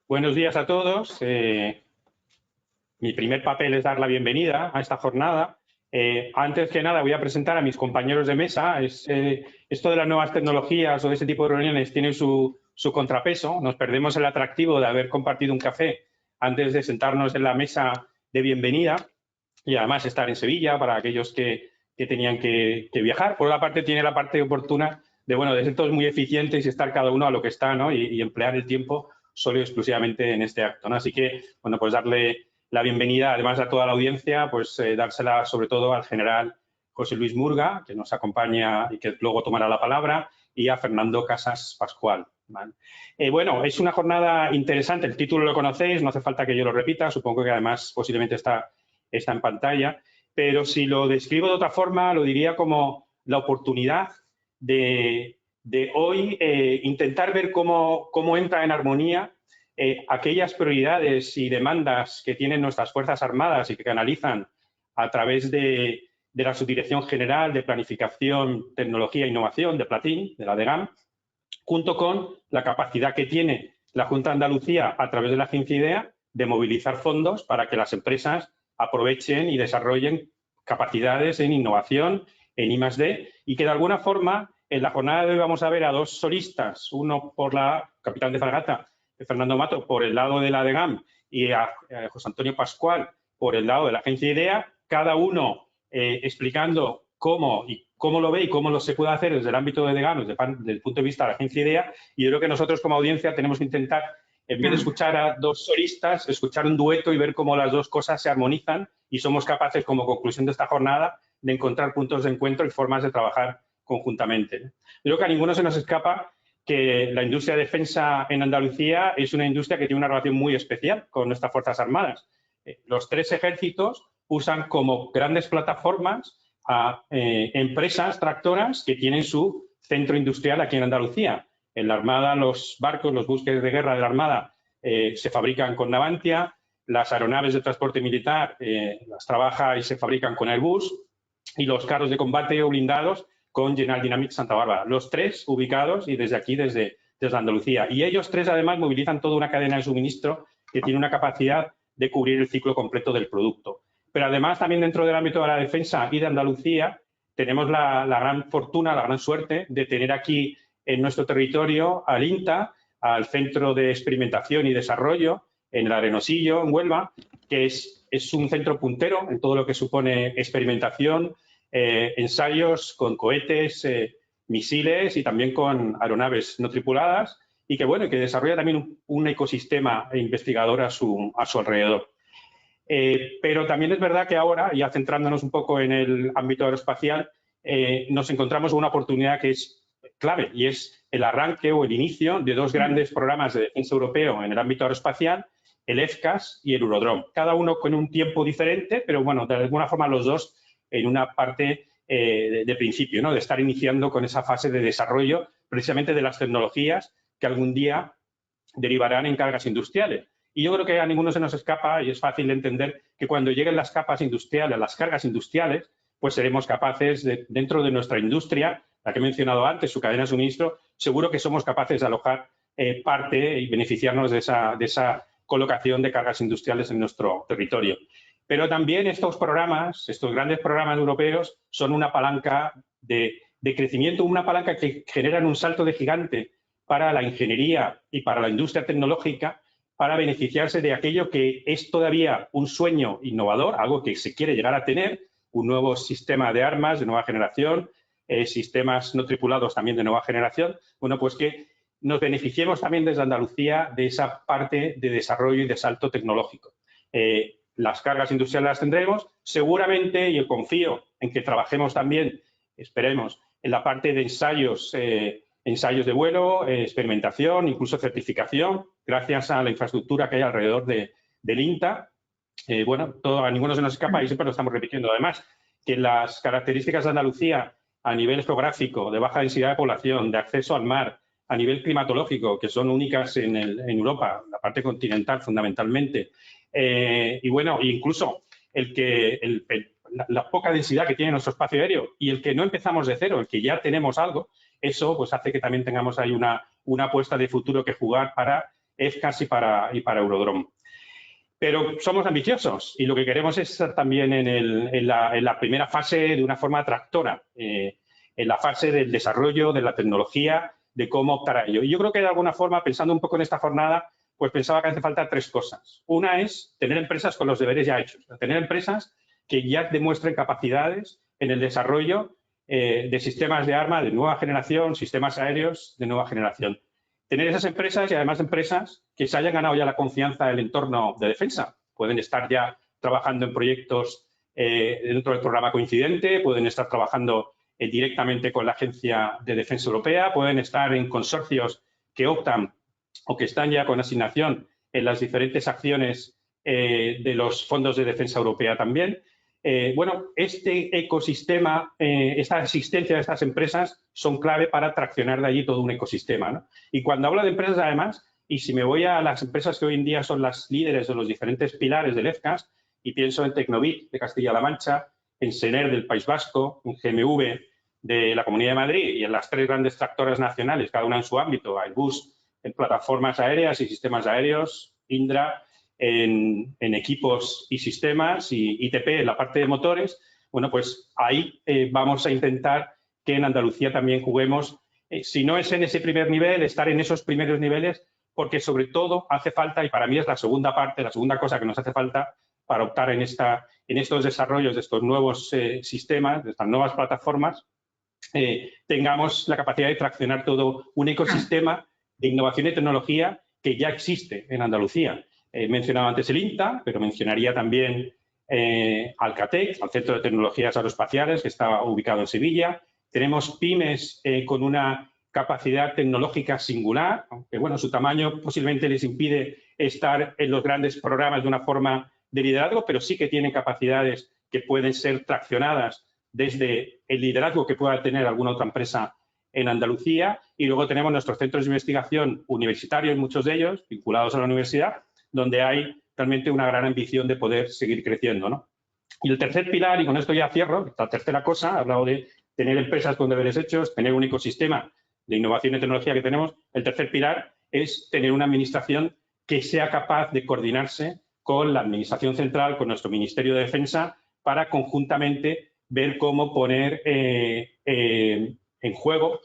Buenos días a todos. Mi primer papel es dar la bienvenida a esta jornada. Antes que nada voy a presentar a mis compañeros de mesa. Esto de las nuevas tecnologías o de ese tipo de reuniones tiene su contrapeso. Nos perdemos el atractivo de haber compartido un café antes de sentarnos en la mesa de bienvenida y además estar en Sevilla para aquellos que tenían que viajar. Por una parte tiene la parte oportuna de ser todos muy eficientes y estar cada uno a lo que está, ¿no? y emplear el tiempo solo y exclusivamente en este acto, ¿no? Así que, bueno, pues darle la bienvenida, además a toda la audiencia, pues dársela sobre todo al general José Luis Murga, que nos acompaña y que luego tomará la palabra, y a Fernando Casas Pascual, ¿vale? Bueno, es una jornada interesante, el título lo conocéis, no hace falta que yo lo repita, supongo que además posiblemente está en pantalla, pero si lo describo de otra forma, lo diría como la oportunidad de hoy intentar ver cómo entra en armonía aquellas prioridades y demandas que tienen nuestras Fuerzas Armadas y que canalizan a través de la Subdirección General de Planificación, Tecnología e Innovación, de Platín, de la DGAM, junto con la capacidad que tiene la Junta de Andalucía a través de la Agencia IDEA de movilizar fondos para que las empresas aprovechen y desarrollen capacidades en innovación, en I+D, y que de alguna forma en la jornada de hoy vamos a ver a dos solistas, uno por la capitán de fragata, Fernando Mato, por el lado de la DGAM, y a José Antonio Pascual por el lado de la Agencia IDEA, cada uno explicando cómo lo ve y cómo se puede hacer desde el ámbito de DGAM, desde el punto de vista de la Agencia IDEA, y yo creo que nosotros como audiencia tenemos que intentar, en vez de escuchar a dos solistas, escuchar un dueto y ver cómo las dos cosas se armonizan y somos capaces, como conclusión de esta jornada, de encontrar puntos de encuentro y formas de trabajar conjuntamente. Yo creo que a ninguno se nos escapa que la industria de defensa en Andalucía es una industria que tiene una relación muy especial con nuestras Fuerzas Armadas. Los tres ejércitos usan como grandes plataformas a empresas tractoras que tienen su centro industrial aquí en Andalucía. En la Armada, los barcos, los buques de guerra de la Armada se fabrican con Navantia, las aeronaves de transporte militar las trabaja y se fabrican con Airbus, y los carros de combate o blindados con General Dynamics Santa Bárbara. Los tres ubicados y desde aquí, desde Andalucía. Y ellos tres, además, movilizan toda una cadena de suministro que tiene una capacidad de cubrir el ciclo completo del producto. Pero además, también dentro del ámbito de la defensa y de Andalucía, tenemos la gran fortuna, la gran suerte de tener aquí en nuestro territorio al INTA, al Centro de Experimentación y Desarrollo, en el Arenosillo, en Huelva, que es un centro puntero en todo lo que supone experimentación, ensayos con cohetes, misiles y también con aeronaves no tripuladas, y que, bueno, que desarrolla también un ecosistema investigador a su alrededor. Pero también es verdad que ahora, ya centrándonos un poco en el ámbito aeroespacial, nos encontramos con una oportunidad que es clave, y es el arranque o el inicio de dos grandes programas de defensa europeo en el ámbito aeroespacial, el FCAS y el Eurodrone. Cada uno con un tiempo diferente, pero, bueno, de alguna forma los dos en una parte de principio, ¿no? De estar iniciando con esa fase de desarrollo precisamente de las tecnologías que algún día derivarán en cargas industriales. Y yo creo que a ninguno se nos escapa, y es fácil de entender, que cuando lleguen las capas industriales, las cargas industriales, pues seremos capaces, dentro de nuestra industria, la que he mencionado antes, su cadena de suministro, seguro que somos capaces de alojar parte y beneficiarnos de esa colocación de cargas industriales en nuestro territorio. Pero también estos programas, estos grandes programas europeos, son una palanca de crecimiento, una palanca que generan un salto de gigante para la ingeniería y para la industria tecnológica, para beneficiarse de aquello que es todavía un sueño innovador, algo que se quiere llegar a tener, un nuevo sistema de armas de nueva generación, sistemas no tripulados también de nueva generación. Bueno, pues que nos beneficiemos también desde Andalucía de esa parte de desarrollo y de salto tecnológico. Las cargas industriales las tendremos, seguramente, y yo confío en que trabajemos también, esperemos, en la parte de ensayos de vuelo, experimentación, incluso certificación, gracias a la infraestructura que hay alrededor del INTA. Bueno, a ninguno se nos escapa y siempre lo estamos repitiendo. Además, que las características de Andalucía a nivel geográfico, de baja densidad de población, de acceso al mar, a nivel climatológico, que son únicas en Europa, la parte continental fundamentalmente, y bueno, incluso la poca densidad que tiene nuestro espacio aéreo y el que no empezamos de cero, el que ya tenemos algo, eso pues hace que también tengamos ahí una apuesta de futuro que jugar para FCAS y para Eurodrone. Pero somos ambiciosos y lo que queremos es estar también en la primera fase de una forma tractora, en la fase del desarrollo de la tecnología, de cómo optar a ello. Y yo creo que de alguna forma, pensando un poco en esta jornada, pues pensaba que hace falta tres cosas. Una es tener empresas con los deberes ya hechos, tener empresas que ya demuestren capacidades en el desarrollo de sistemas de arma de nueva generación, sistemas aéreos de nueva generación. Tener esas empresas y además empresas que se hayan ganado ya la confianza del entorno de defensa. Pueden estar ya trabajando en proyectos dentro del programa coincidente, pueden estar trabajando directamente con la Agencia de Defensa Europea, pueden estar en consorcios que optan o que están ya con asignación en las diferentes acciones de los fondos de defensa europea también. Bueno, este ecosistema, esta existencia de estas empresas son clave para traccionar de allí todo un ecosistema, ¿no? Y cuando hablo de empresas, además, y si me voy a las empresas que hoy en día son las líderes de los diferentes pilares del FCAS, y pienso en Tecnobit de Castilla-La Mancha, en Sener del País Vasco, en GMV de la Comunidad de Madrid y en las tres grandes tractoras nacionales, cada una en su ámbito, Airbus en plataformas aéreas y sistemas aéreos, Indra en equipos y sistemas y ITP en la parte de motores, bueno, pues ahí vamos a intentar que en Andalucía también juguemos, si no es en ese primer nivel, estar en esos primeros niveles, porque sobre todo hace falta, y para mí es la segunda parte, la segunda cosa que nos hace falta para optar en estos desarrollos de estos nuevos sistemas, de estas nuevas plataformas, tengamos la capacidad de traccionar todo un ecosistema de innovación y tecnología que ya existe en Andalucía. He mencionado antes el INTA, pero mencionaría también Alcatec, al Centro de Tecnologías Aeroespaciales, que está ubicado en Sevilla. Tenemos pymes con una capacidad tecnológica singular, aunque bueno, su tamaño posiblemente les impide estar en los grandes programas de una forma de liderazgo, pero sí que tienen capacidades que pueden ser traccionadas desde el liderazgo que pueda tener alguna otra empresa en Andalucía. Y luego tenemos nuestros centros de investigación universitarios, muchos de ellos vinculados a la universidad, donde hay realmente una gran ambición de poder seguir creciendo, ¿no? Y el tercer pilar, y con esto ya cierro, la tercera cosa, he hablado de tener empresas con deberes hechos, tener un ecosistema de innovación y tecnología que tenemos. El tercer pilar es tener una administración que sea capaz de coordinarse con la Administración Central, con nuestro Ministerio de Defensa, para conjuntamente ver cómo poner en juego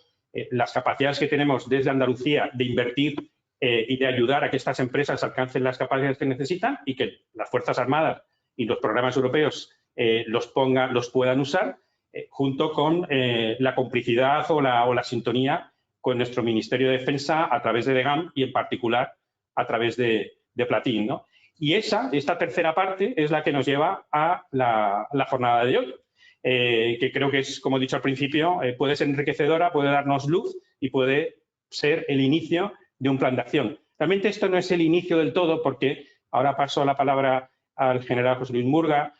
las capacidades que tenemos desde Andalucía de invertir y de ayudar a que estas empresas alcancen las capacidades que necesitan y que las Fuerzas Armadas y los programas europeos los puedan usar, junto con la complicidad o la sintonía con nuestro Ministerio de Defensa a través de DEGAM y en particular a través de Platin, ¿no? Y esta tercera parte es la que nos lleva a la jornada de hoy, que creo que es, como he dicho al principio, puede ser enriquecedora, puede darnos luz y puede ser el inicio de un plan de acción. Realmente esto no es el inicio del todo, porque ahora paso la palabra al general José Luis Murga,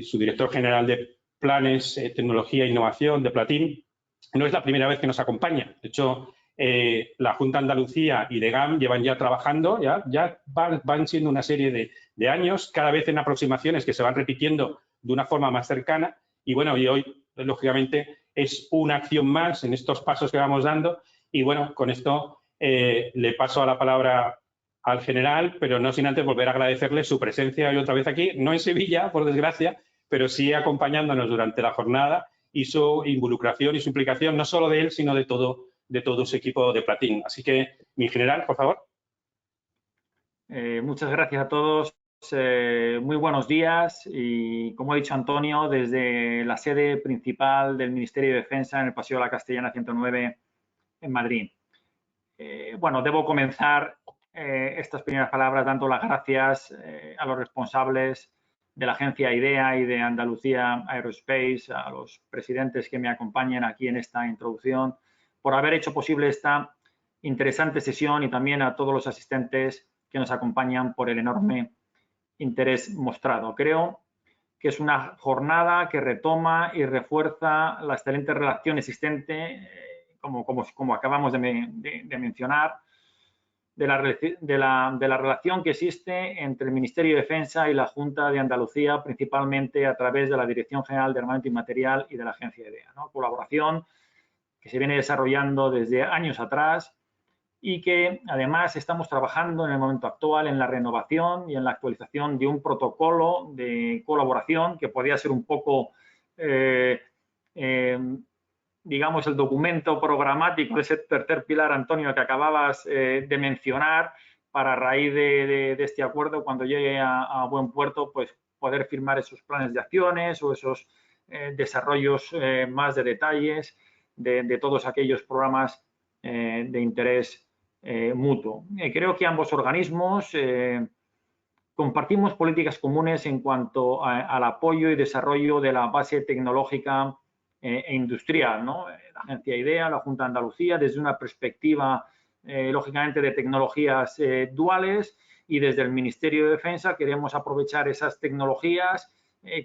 su director general de Planes, Tecnología e Innovación de Platin. No es la primera vez que nos acompaña. De hecho, la Junta de Andalucía y DEGAM llevan ya trabajando, ya van siendo una serie de años, cada vez en aproximaciones que se van repitiendo de una forma más cercana. Y bueno, y hoy, lógicamente, es una acción más en estos pasos que vamos dando. Y bueno, con esto le paso a la palabra al general, pero no sin antes volver a agradecerle su presencia hoy otra vez aquí, no en Sevilla, por desgracia, pero sí acompañándonos durante la jornada y su involucración y su implicación, no solo de él, sino de todo su equipo de Platin. Así que, mi general, por favor. Muchas gracias a todos. Muy buenos días y, como ha dicho Antonio, desde la sede principal del Ministerio de Defensa en el Paseo de la Castellana 109 en Madrid. Bueno, debo comenzar estas primeras palabras dando las gracias a los responsables de la agencia IDEA y de Andalucía Aerospace, a los presidentes que me acompañan aquí en esta introducción, por haber hecho posible esta interesante sesión, y también a todos los asistentes que nos acompañan por el enorme interés mostrado. Creo que es una jornada que retoma y refuerza la excelente relación existente, como acabamos de mencionar, de la relación que existe entre el Ministerio de Defensa y la Junta de Andalucía, principalmente a través de la Dirección General de Armamento y Material y de la Agencia IDEA, ¿no? Colaboración que se viene desarrollando desde años atrás y que además estamos trabajando en el momento actual en la renovación y en la actualización de un protocolo de colaboración que podría ser un poco, digamos, el documento programático de ese tercer pilar, Antonio, que acababas de mencionar, para a raíz de este acuerdo, cuando llegue a buen puerto, pues poder firmar esos planes de acciones o esos desarrollos más de detalles de todos aquellos programas de interés mutuo. Creo que ambos organismos compartimos políticas comunes en cuanto al apoyo y desarrollo de la base tecnológica e industrial, ¿no? La Agencia IDEA, la Junta de Andalucía, desde una perspectiva, lógicamente, de tecnologías duales, y desde el Ministerio de Defensa queremos aprovechar esas tecnologías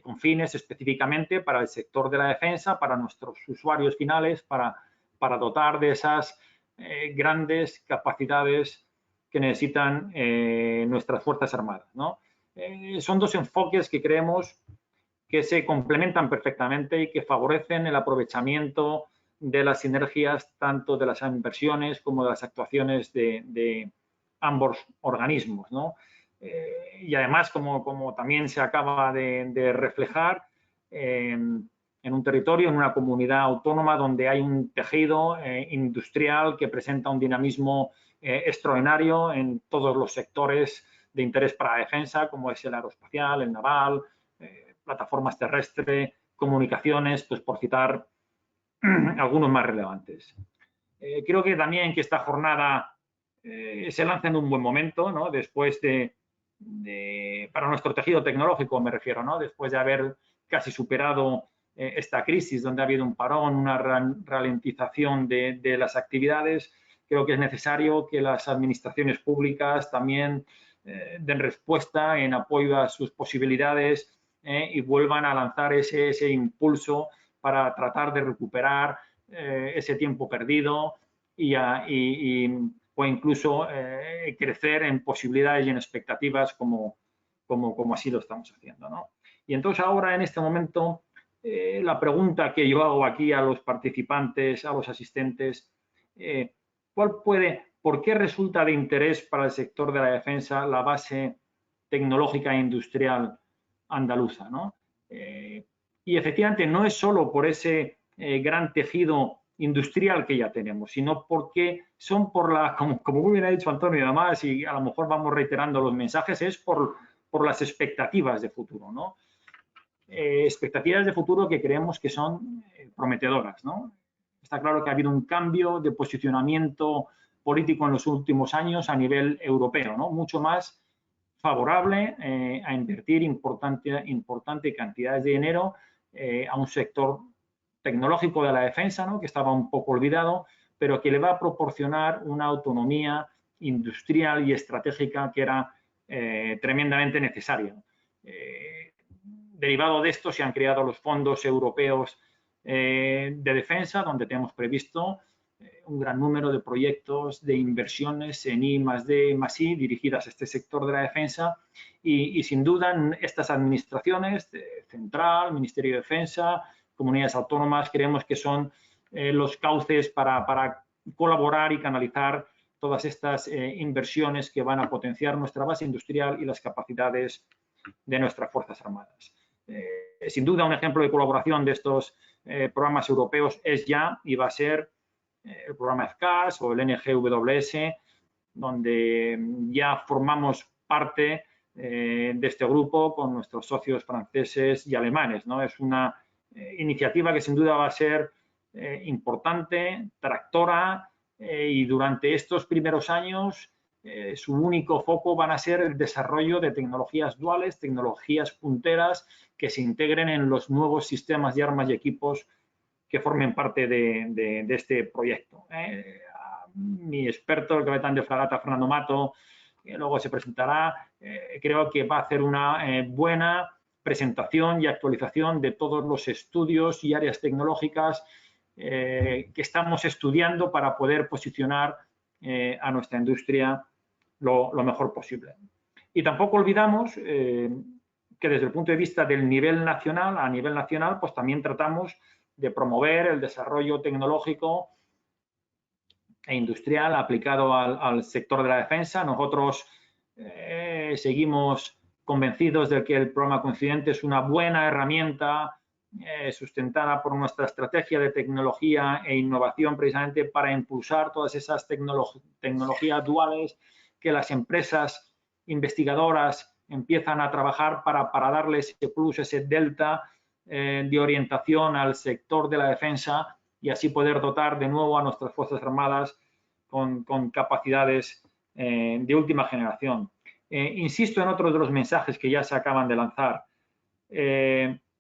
con fines específicamente para el sector de la defensa, para nuestros usuarios finales, para dotar de esas grandes capacidades que necesitan nuestras Fuerzas Armadas, ¿no? Son dos enfoques que creemos que se complementan perfectamente y que favorecen el aprovechamiento de las sinergias tanto de las inversiones como de las actuaciones de ambos organismos, ¿no? Y además, como también se acaba de reflejar, en un territorio, en una comunidad autónoma donde hay un tejido industrial que presenta un dinamismo extraordinario en todos los sectores de interés para la defensa, como es el aeroespacial, el naval, plataformas terrestres, comunicaciones, pues por citar algunos más relevantes. Creo que también que esta jornada se lanza en un buen momento, ¿no? Después para nuestro tejido tecnológico me refiero, ¿no? Después de haber casi superado esta crisis donde ha habido un parón, una ralentización de las actividades, creo que es necesario que las administraciones públicas también den respuesta en apoyo a sus posibilidades y vuelvan a lanzar ese impulso para tratar de recuperar ese tiempo perdido o incluso crecer en posibilidades y en expectativas como así lo estamos haciendo, ¿no? Y entonces ahora, en este momento, la pregunta que yo hago aquí a los participantes, a los asistentes, ¿por qué resulta de interés para el sector de la defensa la base tecnológica e industrial andaluza, ¿no? Y efectivamente no es solo por ese gran tejido industrial que ya tenemos, sino porque son como muy bien ha dicho Antonio, y además, y a lo mejor vamos reiterando los mensajes, es por las expectativas de futuro, ¿no? Expectativas de futuro que creemos que son prometedoras, ¿no? Está claro que ha habido un cambio de posicionamiento político en los últimos años a nivel europeo, ¿no? Mucho más favorable a invertir importante cantidades de dinero a un sector tecnológico de la defensa, ¿no? Que estaba un poco olvidado, pero que le va a proporcionar una autonomía industrial y estratégica que era tremendamente necesaria. Derivado de esto se han creado los fondos europeos de defensa, donde tenemos previsto un gran número de proyectos de inversiones en I+D+I dirigidas a este sector de la defensa y sin duda estas administraciones, Central, Ministerio de Defensa, comunidades autónomas, creemos que son los cauces para colaborar y canalizar todas estas inversiones que van a potenciar nuestra base industrial y las capacidades de nuestras Fuerzas Armadas. Sin duda, un ejemplo de colaboración de estos programas europeos es ya y va a ser el programa FCAS o el NGWS, donde ya formamos parte de este grupo con nuestros socios franceses y alemanes, ¿no? Es una iniciativa que sin duda va a ser importante, tractora, y durante estos primeros años su único foco van a ser el desarrollo de tecnologías duales, tecnologías punteras que se integren en los nuevos sistemas de armas y equipos que formen parte de este proyecto. Mi experto, el capitán de fragata Fernando Mato, que luego se presentará, creo que va a hacer una buena presentación y actualización de todos los estudios y áreas tecnológicas que estamos estudiando para poder posicionar a nuestra industria lo mejor posible. Y tampoco olvidamos que desde el punto de vista del nivel nacional, a nivel nacional, pues también tratamos de promover el desarrollo tecnológico e industrial aplicado al sector de la defensa. Nosotros seguimos convencidos de que el programa Coincidente es una buena herramienta sustentada por nuestra estrategia de tecnología e innovación precisamente para impulsar todas esas tecnologías duales que las empresas investigadoras empiezan a trabajar para darle ese plus, ese delta de orientación al sector de la defensa y así poder dotar de nuevo a nuestras Fuerzas Armadas con capacidades de última generación. Insisto en otros de los mensajes que ya se acaban de lanzar.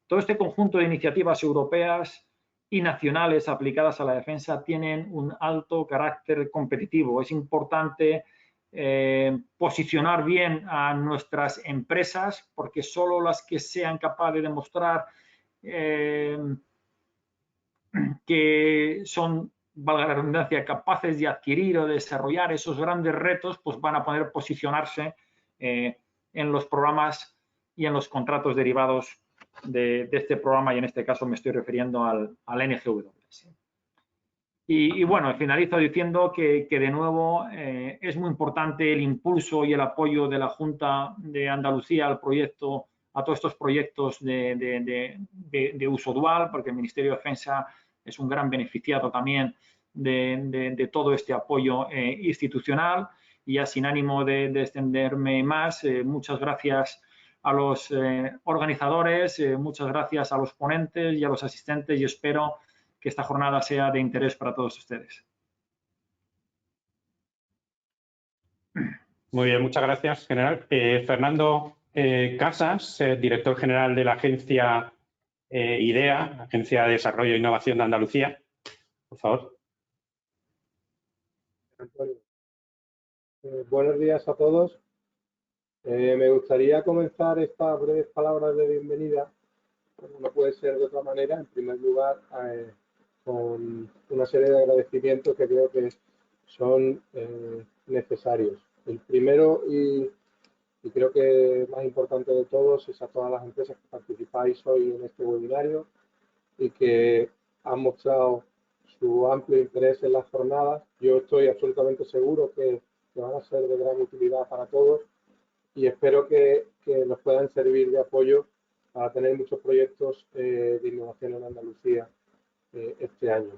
Todo este conjunto de iniciativas europeas y nacionales aplicadas a la defensa tienen un alto carácter competitivo. Es importante posicionar bien a nuestras empresas porque solo las que sean capaces de demostrar que son, valga la redundancia, capaces de adquirir o de desarrollar esos grandes retos, pues van a poder posicionarse en los programas y en los contratos derivados de este programa, y en este caso me estoy refiriendo al NGW. Y bueno, finalizo diciendo que de nuevo es muy importante el impulso y el apoyo de la Junta de Andalucía al proyecto, a todos estos proyectos de uso dual, porque el Ministerio de Defensa es un gran beneficiado también de todo este apoyo institucional. Y ya sin ánimo de extenderme más, muchas gracias a los organizadores, muchas gracias a los ponentes y a los asistentes, y espero que esta jornada sea de interés para todos ustedes. Muy bien, muchas gracias, general. Fernando Casas, director general de la agencia IDEA, Agencia de Desarrollo e Innovación de Andalucía. Por favor. Antonio. Buenos días a todos. Me gustaría comenzar estas breves palabras de bienvenida, como no puede ser de otra manera, en primer lugar, con una serie de agradecimientos que creo que son necesarios. El primero y creo que más importante de todos es a todas las empresas que participáis hoy en este webinario y que han mostrado su amplio interés en las jornadas. Yo estoy absolutamente seguro que van a ser de gran utilidad para todos y espero que nos puedan servir de apoyo para tener muchos proyectos de innovación en Andalucía este año.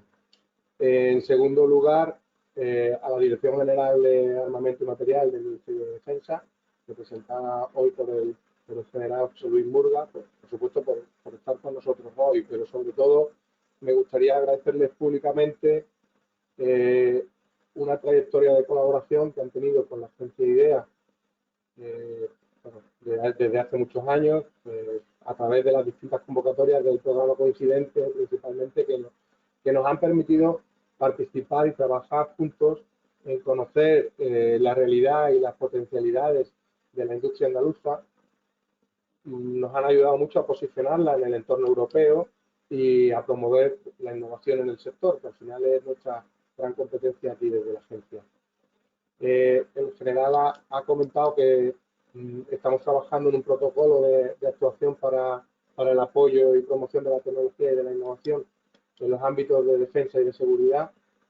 En segundo lugar, a la Dirección General de Armamento y Material del Ministerio de Defensa, representada hoy por el general José Luis Murga, por supuesto por estar con nosotros hoy, pero sobre todo me gustaría agradecerles públicamente una trayectoria de colaboración que han tenido con la agencia IDEA desde hace muchos años, a través de las distintas convocatorias del programa Coincidente, principalmente, que nos han permitido participar y trabajar juntos en conocer la realidad y las potencialidades de la industria andaluza. Nos han ayudado mucho a posicionarla en el entorno europeo y a promover la innovación en el sector, que al final es nuestra gran competencia aquí desde la agencia. El general ha comentado que estamos trabajando en un protocolo de actuación para el apoyo y promoción de la tecnología y de la innovación en los ámbitos de defensa y de seguridad,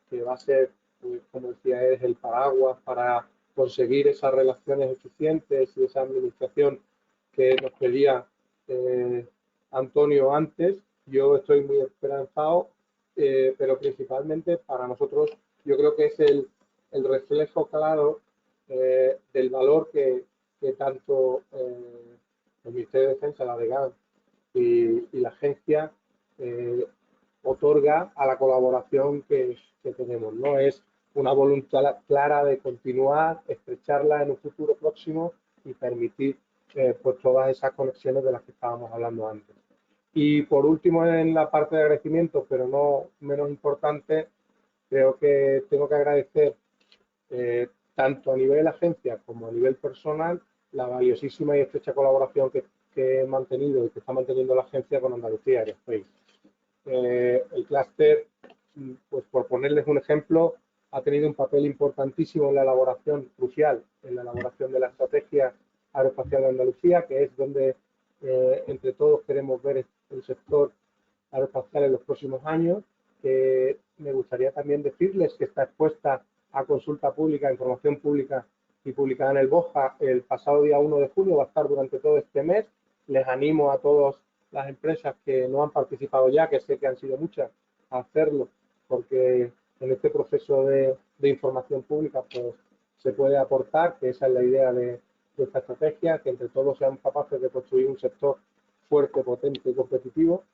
que va a ser, pues, como decía, es el paraguas para conseguir esas relaciones eficientes y esa administración que nos pedía Antonio antes. Yo estoy muy esperanzado, pero principalmente para nosotros yo creo que es el reflejo claro del valor que tanto el Ministerio de Defensa, la DGAN y la agencia otorga a la colaboración que tenemos, ¿no? Es una voluntad clara de continuar, estrecharla en un futuro próximo y permitir pues todas esas conexiones de las que estábamos hablando antes. Y por último, en la parte de agradecimiento, pero no menos importante, creo que tengo que agradecer tanto a nivel agencia como a nivel personal la valiosísima y estrecha colaboración que he mantenido y que está manteniendo la agencia con Andalucía Aerospace. El clúster, pues por ponerles un ejemplo, ha tenido un papel importantísimo en la elaboración, crucial, en la elaboración de la estrategia aeroespacial de Andalucía, que es donde entre todos queremos ver el sector aeroespacial en los próximos años, que me gustaría también decirles que está expuesta a consulta pública, información pública y publicada en el BOJA el pasado día 1 de junio, va a estar durante todo este mes. Les animo a todas las empresas que no han participado ya, que sé que han sido muchas, a hacerlo, porque en este proceso de información pública pues se puede aportar, que esa es la idea de esta estrategia, que entre todos seamos capaces de construir un sector fuerte, potente y competitivo.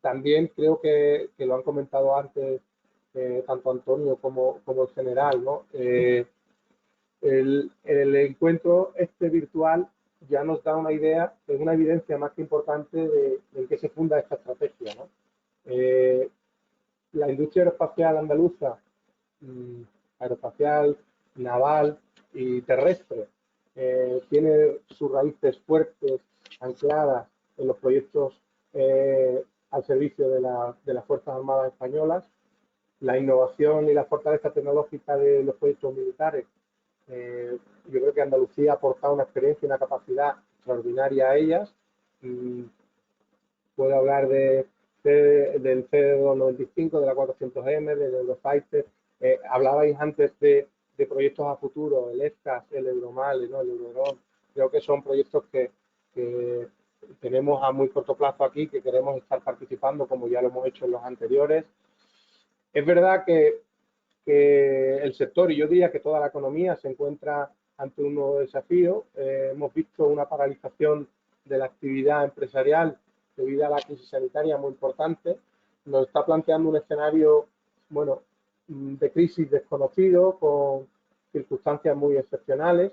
También creo que lo han comentado antes tanto Antonio como el general, ¿no? El encuentro virtual ya nos da una idea, una evidencia más que importante de en qué se funda esta estrategia, ¿no? La industria aeroespacial andaluza, aeroespacial, naval y terrestre, tiene sus raíces fuertes, ancladas en los proyectos al servicio de las Fuerzas Armadas Españolas. La innovación y la fortaleza tecnológica de los proyectos militares, yo creo que Andalucía ha aportado una experiencia y una capacidad extraordinaria a ellas. Puedo hablar del CD-295, de la 400M, del Eurofighter. Hablabais antes de proyectos a futuro, el EFCAS, el Euromal, ¿no? El Eurodrone. Creo que son proyectos que tenemos a muy corto plazo aquí, que queremos estar participando, como ya lo hemos hecho en los anteriores. Es verdad que el sector, y yo diría que toda la economía, se encuentra ante un nuevo desafío. Hemos visto una paralización de la actividad empresarial debido a la crisis sanitaria muy importante. Nos está planteando un escenario, bueno, de crisis desconocido, con circunstancias muy excepcionales.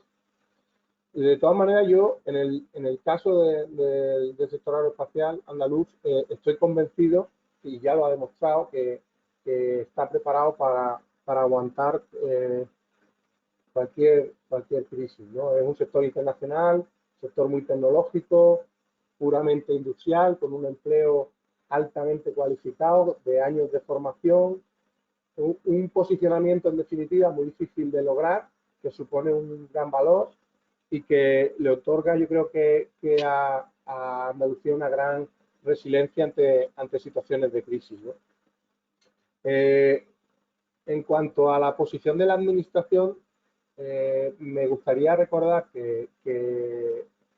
Y de todas maneras, yo, en el caso del sector aeroespacial andaluz, estoy convencido, y ya lo ha demostrado, que está preparado para aguantar cualquier crisis, ¿no? Es un sector internacional, sector muy tecnológico, puramente industrial, con un empleo altamente cualificado, de años de formación, un posicionamiento en definitiva muy difícil de lograr, que supone un gran valor y que le otorga, yo creo que a Andalucía una gran resiliencia ante situaciones de crisis, ¿no? En cuanto a la posición de la Administración, me gustaría recordar que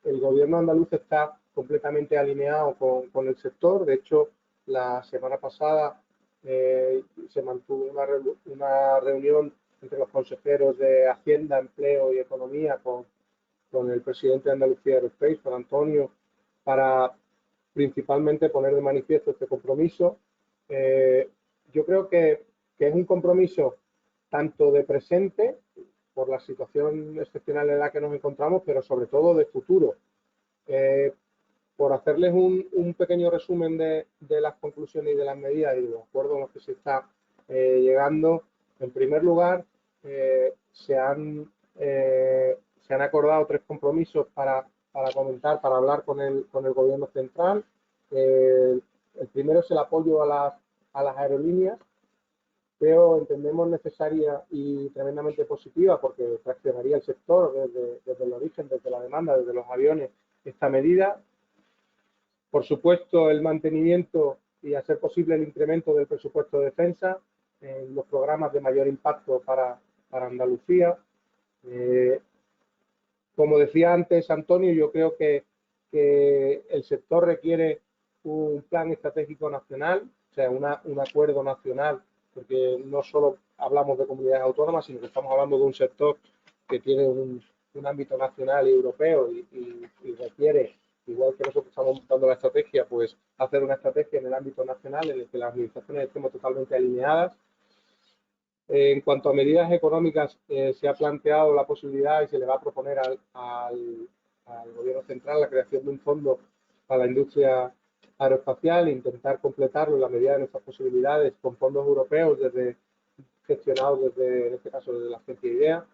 el Gobierno andaluz está completamente alineado con el sector. De hecho, la semana pasada se mantuvo una reunión entre los consejeros de Hacienda, Empleo y Economía con el presidente de Andalucía Aerospace, con Antonio, para principalmente poner de manifiesto este compromiso. Yo creo que es un compromiso tanto de presente, por la situación excepcional en la que nos encontramos, pero sobre todo de futuro. Por hacerles un pequeño resumen de las conclusiones y de las medidas y de los acuerdos a los que se está llegando, en primer lugar, se han acordado 3 compromisos para comentar, para hablar con el Gobierno central. El primero es el apoyo a las aerolíneas. Entendemos necesaria y tremendamente positiva, porque traccionaría el sector desde el origen, desde la demanda, desde los aviones, esta medida. Por supuesto, el mantenimiento y, a ser posible, el incremento del presupuesto de defensa en los programas de mayor impacto para Andalucía. Como decía antes Antonio, yo creo que el sector requiere un plan estratégico nacional, o sea, un acuerdo nacional, porque no solo hablamos de comunidades autónomas, sino que estamos hablando de un sector que tiene un ámbito nacional y europeo y requiere, igual que nosotros estamos montando la estrategia, pues hacer una estrategia en el ámbito nacional en el que las administraciones estemos totalmente alineadas. En cuanto a medidas económicas, se ha planteado la posibilidad y se le va a proponer al Gobierno central la creación de un fondo para la industria aeroespacial e intentar completarlo en la medida de nuestras posibilidades con fondos europeos gestionados desde, en este caso, desde la agencia IDEA.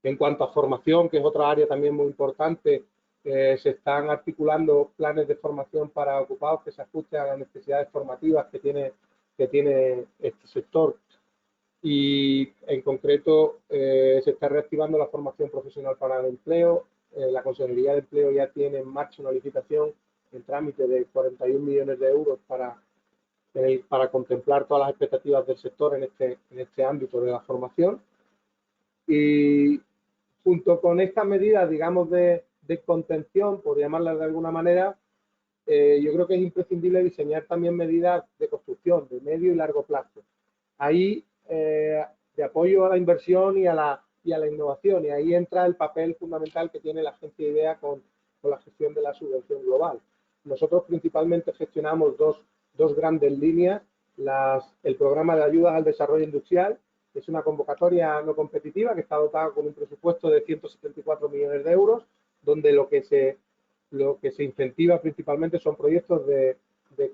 En cuanto a formación, que es otra área también muy importante, se están articulando planes de formación para ocupados que se ajusten a las necesidades formativas que tiene este sector. Y en concreto se está reactivando la formación profesional para el empleo. La Consejería de Empleo ya tiene en marcha una licitación en trámite de 41 millones de euros para para contemplar todas las expectativas del sector en este ámbito de la formación. Y junto con estas medidas, digamos, de contención, por llamarlas de alguna manera, yo creo que es imprescindible diseñar también medidas de construcción de medio y largo plazo. Ahí, de apoyo a la inversión y a la innovación, y ahí entra el papel fundamental que tiene la Agencia IDEA con la gestión de la subvención global. Nosotros principalmente gestionamos dos grandes líneas, el programa de ayudas al desarrollo industrial, que es una convocatoria no competitiva que está dotada con un presupuesto de 174 millones de euros, donde lo que se incentiva principalmente son proyectos de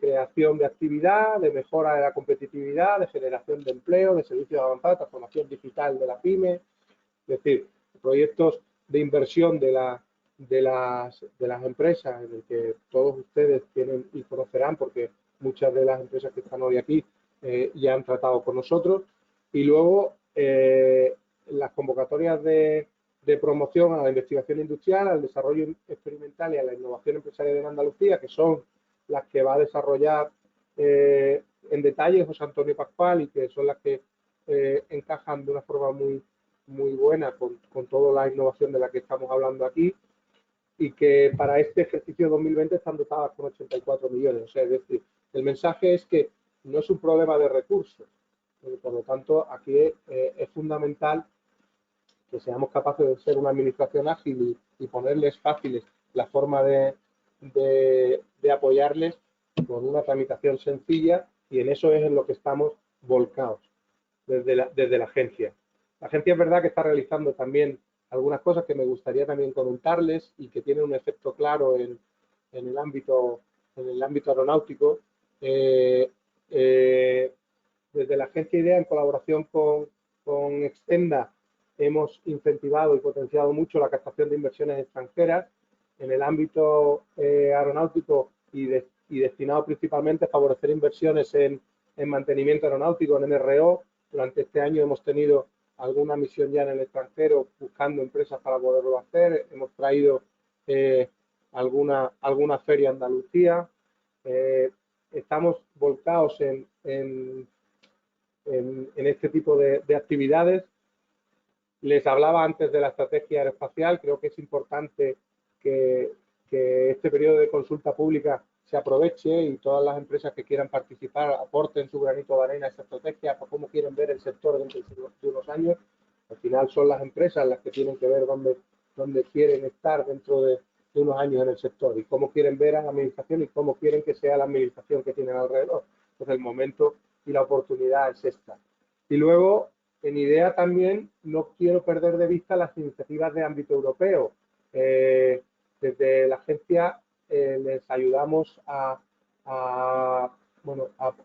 creación de actividad, de mejora de la competitividad, de generación de empleo, de servicios avanzados, transformación digital de la PYME, es decir, proyectos de inversión de las empresas en el que todos ustedes tienen y conocerán, porque muchas de las empresas que están hoy aquí ya han tratado con nosotros. Y luego las convocatorias de promoción a la investigación industrial, al desarrollo experimental y a la innovación empresarial en Andalucía, que son las que va a desarrollar en detalle José Antonio Pascual y que son las que encajan de una forma muy buena con toda la innovación de la que estamos hablando aquí, y que para este ejercicio 2020 están dotadas con 84 millones. O sea, es decir, el mensaje es que no es un problema de recursos. Por lo tanto, aquí es fundamental que seamos capaces de ser una administración ágil y ponerles fáciles la forma de apoyarles con una tramitación sencilla, y en eso es en lo que estamos volcados desde la agencia. La agencia es verdad que está realizando también algunas cosas que me gustaría también comentarles y que tienen un efecto claro en el ámbito aeronáutico. Desde la agencia IDEA, en colaboración con Extenda, hemos incentivado y potenciado mucho la captación de inversiones extranjeras en el ámbito aeronáutico y destinado principalmente a favorecer inversiones en mantenimiento aeronáutico, en MRO. Durante este año hemos tenido alguna misión ya en el extranjero buscando empresas para poderlo hacer. Hemos traído alguna feria a Andalucía. Estamos volcados en este tipo de actividades. Les hablaba antes de la estrategia aeroespacial. Creo que es importante que este periodo de consulta pública se aproveche y todas las empresas que quieran participar aporten su granito de arena a esa estrategia, para cómo quieren ver el sector dentro de unos años. Al final son las empresas las que tienen que ver dónde quieren estar dentro de unos años en el sector y cómo quieren ver a la administración y cómo quieren que sea la administración que tienen alrededor. Entonces el momento y la oportunidad es esta. Y luego, en IDEA también no quiero perder de vista las iniciativas de ámbito europeo. Desde la agencia les ayudamos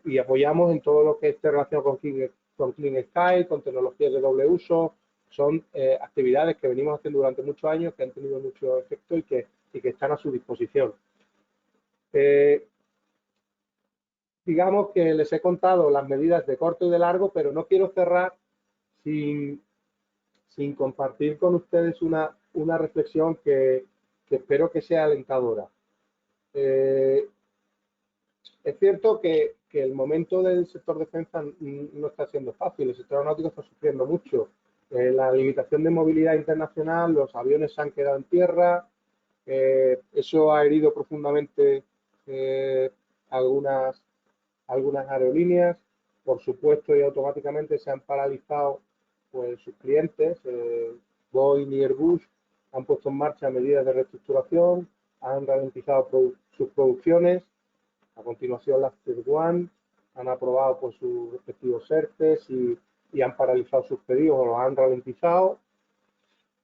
y apoyamos en todo lo que esté relacionado con Clean Sky, con tecnologías de doble uso. Son actividades que venimos haciendo durante muchos años, que han tenido mucho efecto y que están a su disposición. Digamos que les he contado las medidas de corto y de largo, pero no quiero cerrar sin compartir con ustedes una reflexión que espero que sea alentadora. Es cierto que el momento del sector defensa no está siendo fácil, el sector aeronáutico está sufriendo mucho. La limitación de movilidad internacional, los aviones se han quedado en tierra, eso ha herido profundamente algunas aerolíneas. Por supuesto, y automáticamente se han paralizado pues, sus clientes. Boeing y Airbus han puesto en marcha medidas de reestructuración, han ralentizado sus producciones. A continuación, las Tier 1 han aprobado pues, sus respectivos ERTEs y han paralizado sus pedidos o los han ralentizado.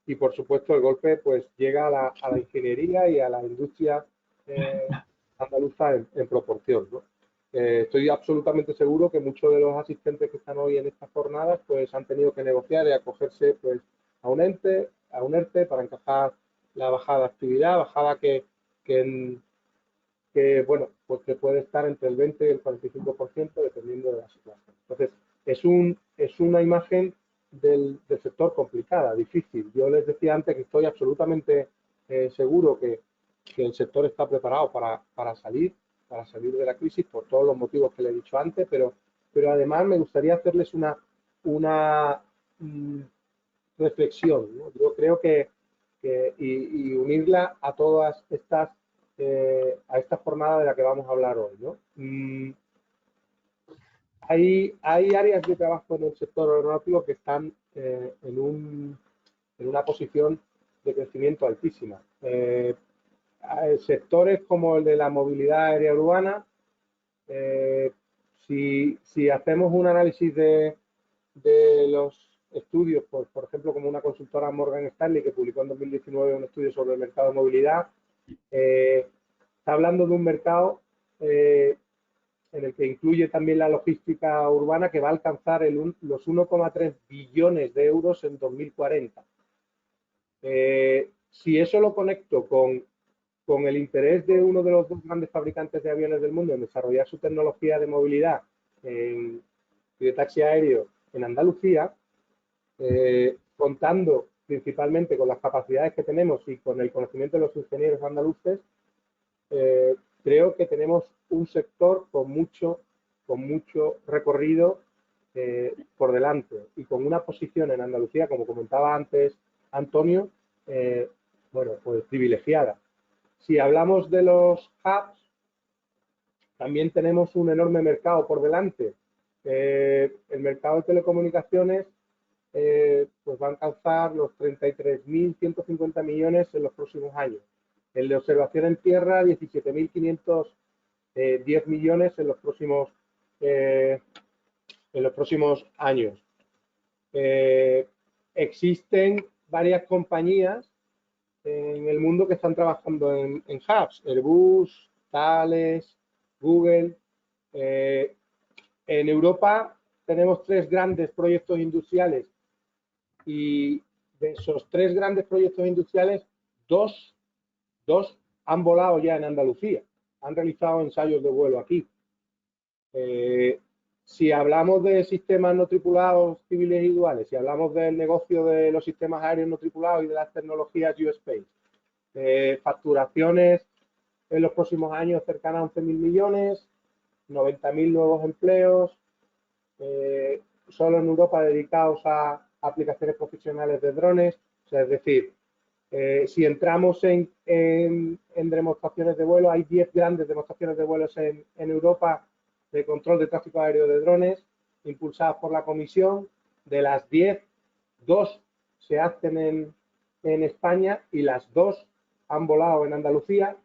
Y, por supuesto, el golpe pues, llega a la ingeniería y a la industria andaluza en proporción, ¿no? Estoy absolutamente seguro que muchos de los asistentes que están hoy en estas jornadas pues, han tenido que negociar y acogerse pues, a un ERTE para encajar la bajada de actividad, bajada que bueno, pues que puede estar entre el 20 y el 45% dependiendo de la situación. Entonces, es una imagen del sector complicada, difícil. Yo les decía antes que estoy absolutamente seguro que el sector está preparado para salir para salir de la crisis por todos los motivos que le he dicho antes, pero además me gustaría hacerles una reflexión, ¿no? Yo creo que y unirla a todas estas, a esta jornada de la que vamos a hablar hoy, ¿no? Hay áreas de trabajo en el sector aeronáutico que están en una posición de crecimiento altísima. Sectores como el de la movilidad aérea urbana, si hacemos un análisis de los estudios, por ejemplo, como una consultora Morgan Stanley que publicó en 2019 un estudio sobre el mercado de movilidad, está hablando de un mercado en el que incluye también la logística urbana, que va a alcanzar los 1,3 billones de euros en 2040. Si eso lo conecto con el interés de uno de los dos grandes fabricantes de aviones del mundo en desarrollar su tecnología de movilidad y de taxi aéreo en Andalucía, contando principalmente con las capacidades que tenemos y con el conocimiento de los ingenieros andaluces, creo que tenemos un sector con mucho recorrido por delante y con una posición en Andalucía, como comentaba antes Antonio, bueno, pues privilegiada. Si hablamos de los hubs, también tenemos un enorme mercado por delante. El mercado de telecomunicaciones pues va a alcanzar los 33.150 millones en los próximos años. El de observación en tierra, 17.510 millones en los próximos años. Existen varias compañías en el mundo que están trabajando en hubs, Airbus, Thales, Google. En Europa tenemos 3 grandes proyectos industriales y de esos 3 grandes proyectos industriales, dos han volado ya en Andalucía, han realizado ensayos de vuelo aquí. Si hablamos de sistemas no tripulados civiles y duales, si hablamos del negocio de los sistemas aéreos no tripulados y de las tecnologías U-Space, facturaciones en los próximos años cercanas a 11.000 millones, 90.000 nuevos empleos, solo en Europa dedicados a aplicaciones profesionales de drones. O sea, es decir, si entramos en demostraciones de vuelo, hay 10 grandes demostraciones de vuelos en Europa de control de tráfico aéreo de drones, impulsadas por la Comisión. De las 10, 2 se hacen en España y las 2 han volado en Andalucía.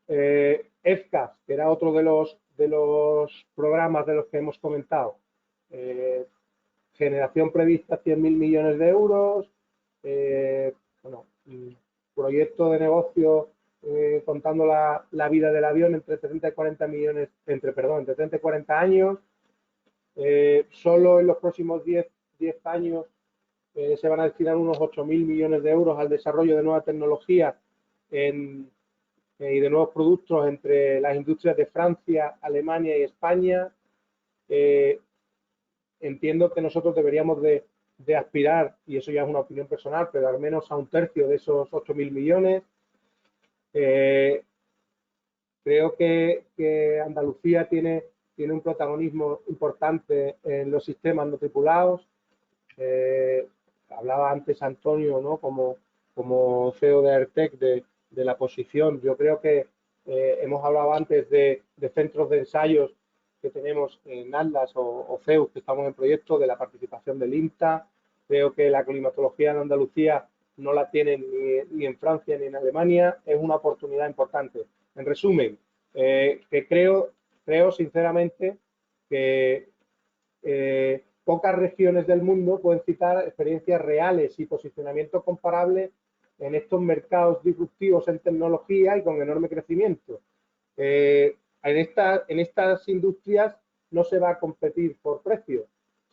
FCAS, que era otro de los programas de los que hemos comentado, generación prevista 100.000 millones de euros, bueno, proyecto de negocio contando la vida del avión entre 30 y 40 millones, entre 30 y 40 años. Solo en los próximos 10 años se van a destinar unos 8.000 millones de euros al desarrollo de nueva tecnología y de nuevos productos entre las industrias de Francia, Alemania y España. Entiendo que nosotros deberíamos de aspirar, y eso ya es una opinión personal, pero al menos a 1/3 de esos 8.000 millones. Creo que Andalucía tiene un protagonismo importante en los sistemas no tripulados. Hablaba antes Antonio, ¿no? como CEO de Airtech de la posición. Yo creo que hemos hablado antes de centros de ensayos que tenemos en Atlas o CEUS, que estamos en proyecto, de la participación del INTA. Creo que la climatología en Andalucía no la tienen ni en Francia ni en Alemania. Es una oportunidad importante. En resumen, que creo sinceramente que pocas regiones del mundo pueden citar experiencias reales y posicionamiento comparable en estos mercados disruptivos en tecnología y con enorme crecimiento. En estas industrias no se va a competir por precio.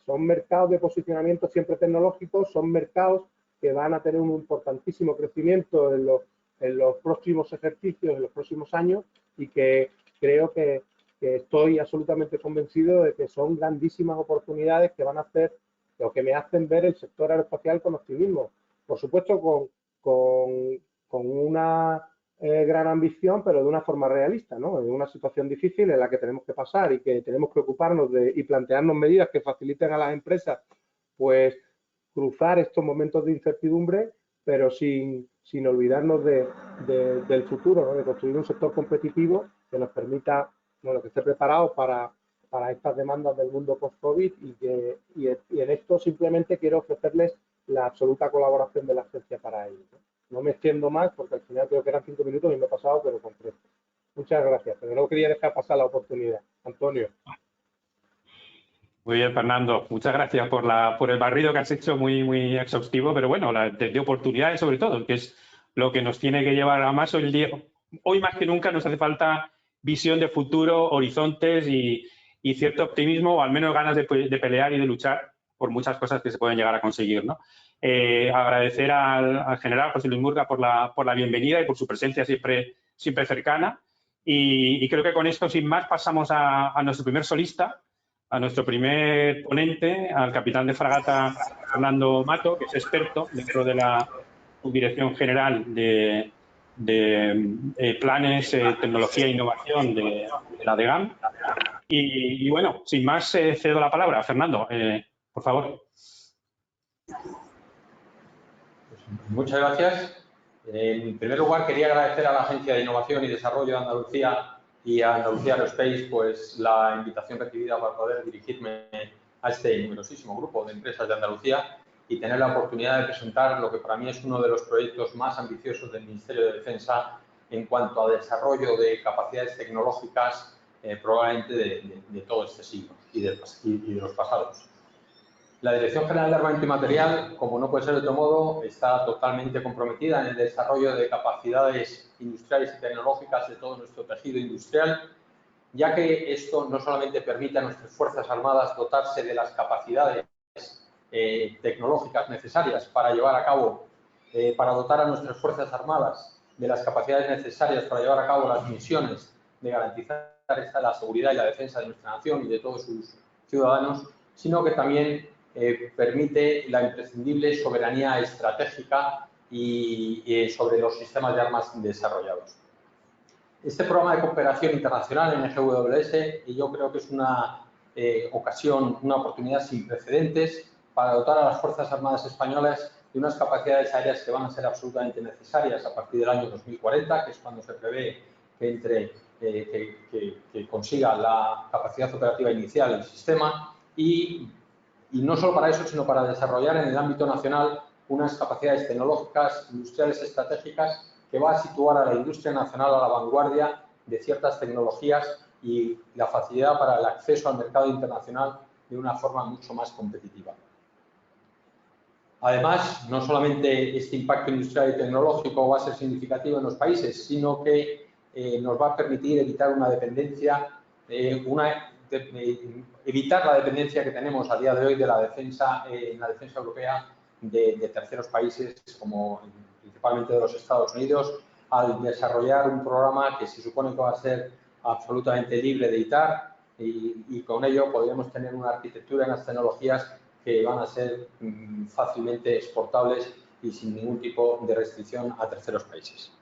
Son mercados de posicionamiento siempre tecnológicos, son mercados que van a tener un importantísimo crecimiento en los próximos ejercicios, en los próximos años, y que creo que estoy absolutamente convencido de que son grandísimas oportunidades que van a hacer, o que me hacen ver el sector aeroespacial con optimismo. Por supuesto, con una gran ambición, pero de una forma realista, ¿no? En una situación difícil en la que tenemos que pasar y que tenemos que ocuparnos y plantearnos medidas que faciliten a las empresas, pues, cruzar estos momentos de incertidumbre, pero sin olvidarnos del futuro, ¿no? De construir un sector competitivo que nos permita, bueno, que esté preparado para estas demandas del mundo post-COVID y en esto simplemente quiero ofrecerles la absoluta colaboración de la agencia para ello, ¿no? No me extiendo más porque al final creo que eran 5 minutos y me he pasado, pero con 3. Muchas gracias, pero no quería dejar pasar la oportunidad. Antonio. Muy bien, Fernando. Muchas gracias por el barrido que has hecho, muy, muy exhaustivo, pero bueno, de oportunidades sobre todo, que es lo que nos tiene que llevar a más hoy más que nunca nos hace falta visión de futuro, horizontes y cierto optimismo, o al menos ganas de pelear y de luchar por muchas cosas que se pueden llegar a conseguir, ¿no? Agradecer al general José Luis Murga por la bienvenida y por su presencia siempre cercana. Y creo que con esto, sin más, pasamos a nuestro primer solista, a nuestro primer ponente, al capitán de fragata Fernando Mato, que es experto dentro de la Subdirección General de Planes, Tecnología e Innovación de la DGAM. Y bueno, sin más, cedo la palabra a Fernando, por favor. Muchas gracias. En primer lugar, quería agradecer a la Agencia de Innovación y Desarrollo de Andalucía y a Andalucía Aerospace pues, la invitación recibida para poder dirigirme a este numerosísimo grupo de empresas de Andalucía y tener la oportunidad de presentar lo que para mí es uno de los proyectos más ambiciosos del Ministerio de Defensa en cuanto a desarrollo de capacidades tecnológicas probablemente de todo este siglo y de los pasados. La Dirección General de Armamento y Material, como no puede ser de otro modo, está totalmente comprometida en el desarrollo de capacidades industriales y tecnológicas de todo nuestro tejido industrial, ya que esto no solamente permite a nuestras Fuerzas Armadas dotarse de las capacidades tecnológicas necesarias para llevar a cabo, para dotar a nuestras Fuerzas Armadas de las capacidades necesarias para llevar a cabo las misiones de garantizar la seguridad y la defensa de nuestra nación y de todos sus ciudadanos, sino que también permite la imprescindible soberanía estratégica y sobre los sistemas de armas desarrollados. Este programa de cooperación internacional en GWS yo creo que es una ocasión, una oportunidad sin precedentes para dotar a las Fuerzas Armadas Españolas de unas capacidades aéreas que van a ser absolutamente necesarias a partir del año 2040, que es cuando se prevé que que consiga la capacidad operativa inicial del sistema y no solo para eso, sino para desarrollar en el ámbito nacional unas capacidades tecnológicas, industriales estratégicas que va a situar a la industria nacional a la vanguardia de ciertas tecnologías y la facilidad para el acceso al mercado internacional de una forma mucho más competitiva. Además, no solamente este impacto industrial y tecnológico va a ser significativo en los países, sino que nos va a permitir evitar una dependencia, evitar la dependencia que tenemos a día de hoy de la defensa, en la defensa europea de terceros países, como principalmente de los Estados Unidos, al desarrollar un programa que se supone que va a ser absolutamente libre de ITAR y con ello podremos tener una arquitectura en las tecnologías que van a ser fácilmente exportables y sin ningún tipo de restricción a terceros países.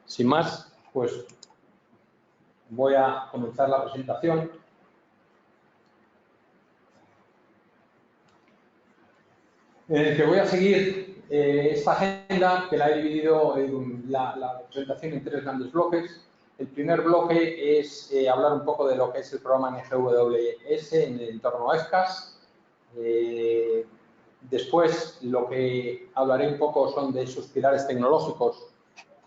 Sin más, pues voy a comenzar la presentación. Que voy a seguir esta agenda, que la he dividido la presentación en 3 grandes bloques. El primer bloque es hablar un poco de lo que es el programa NGWS en el entorno EFCAS. Después, lo que hablaré un poco son de esos pilares tecnológicos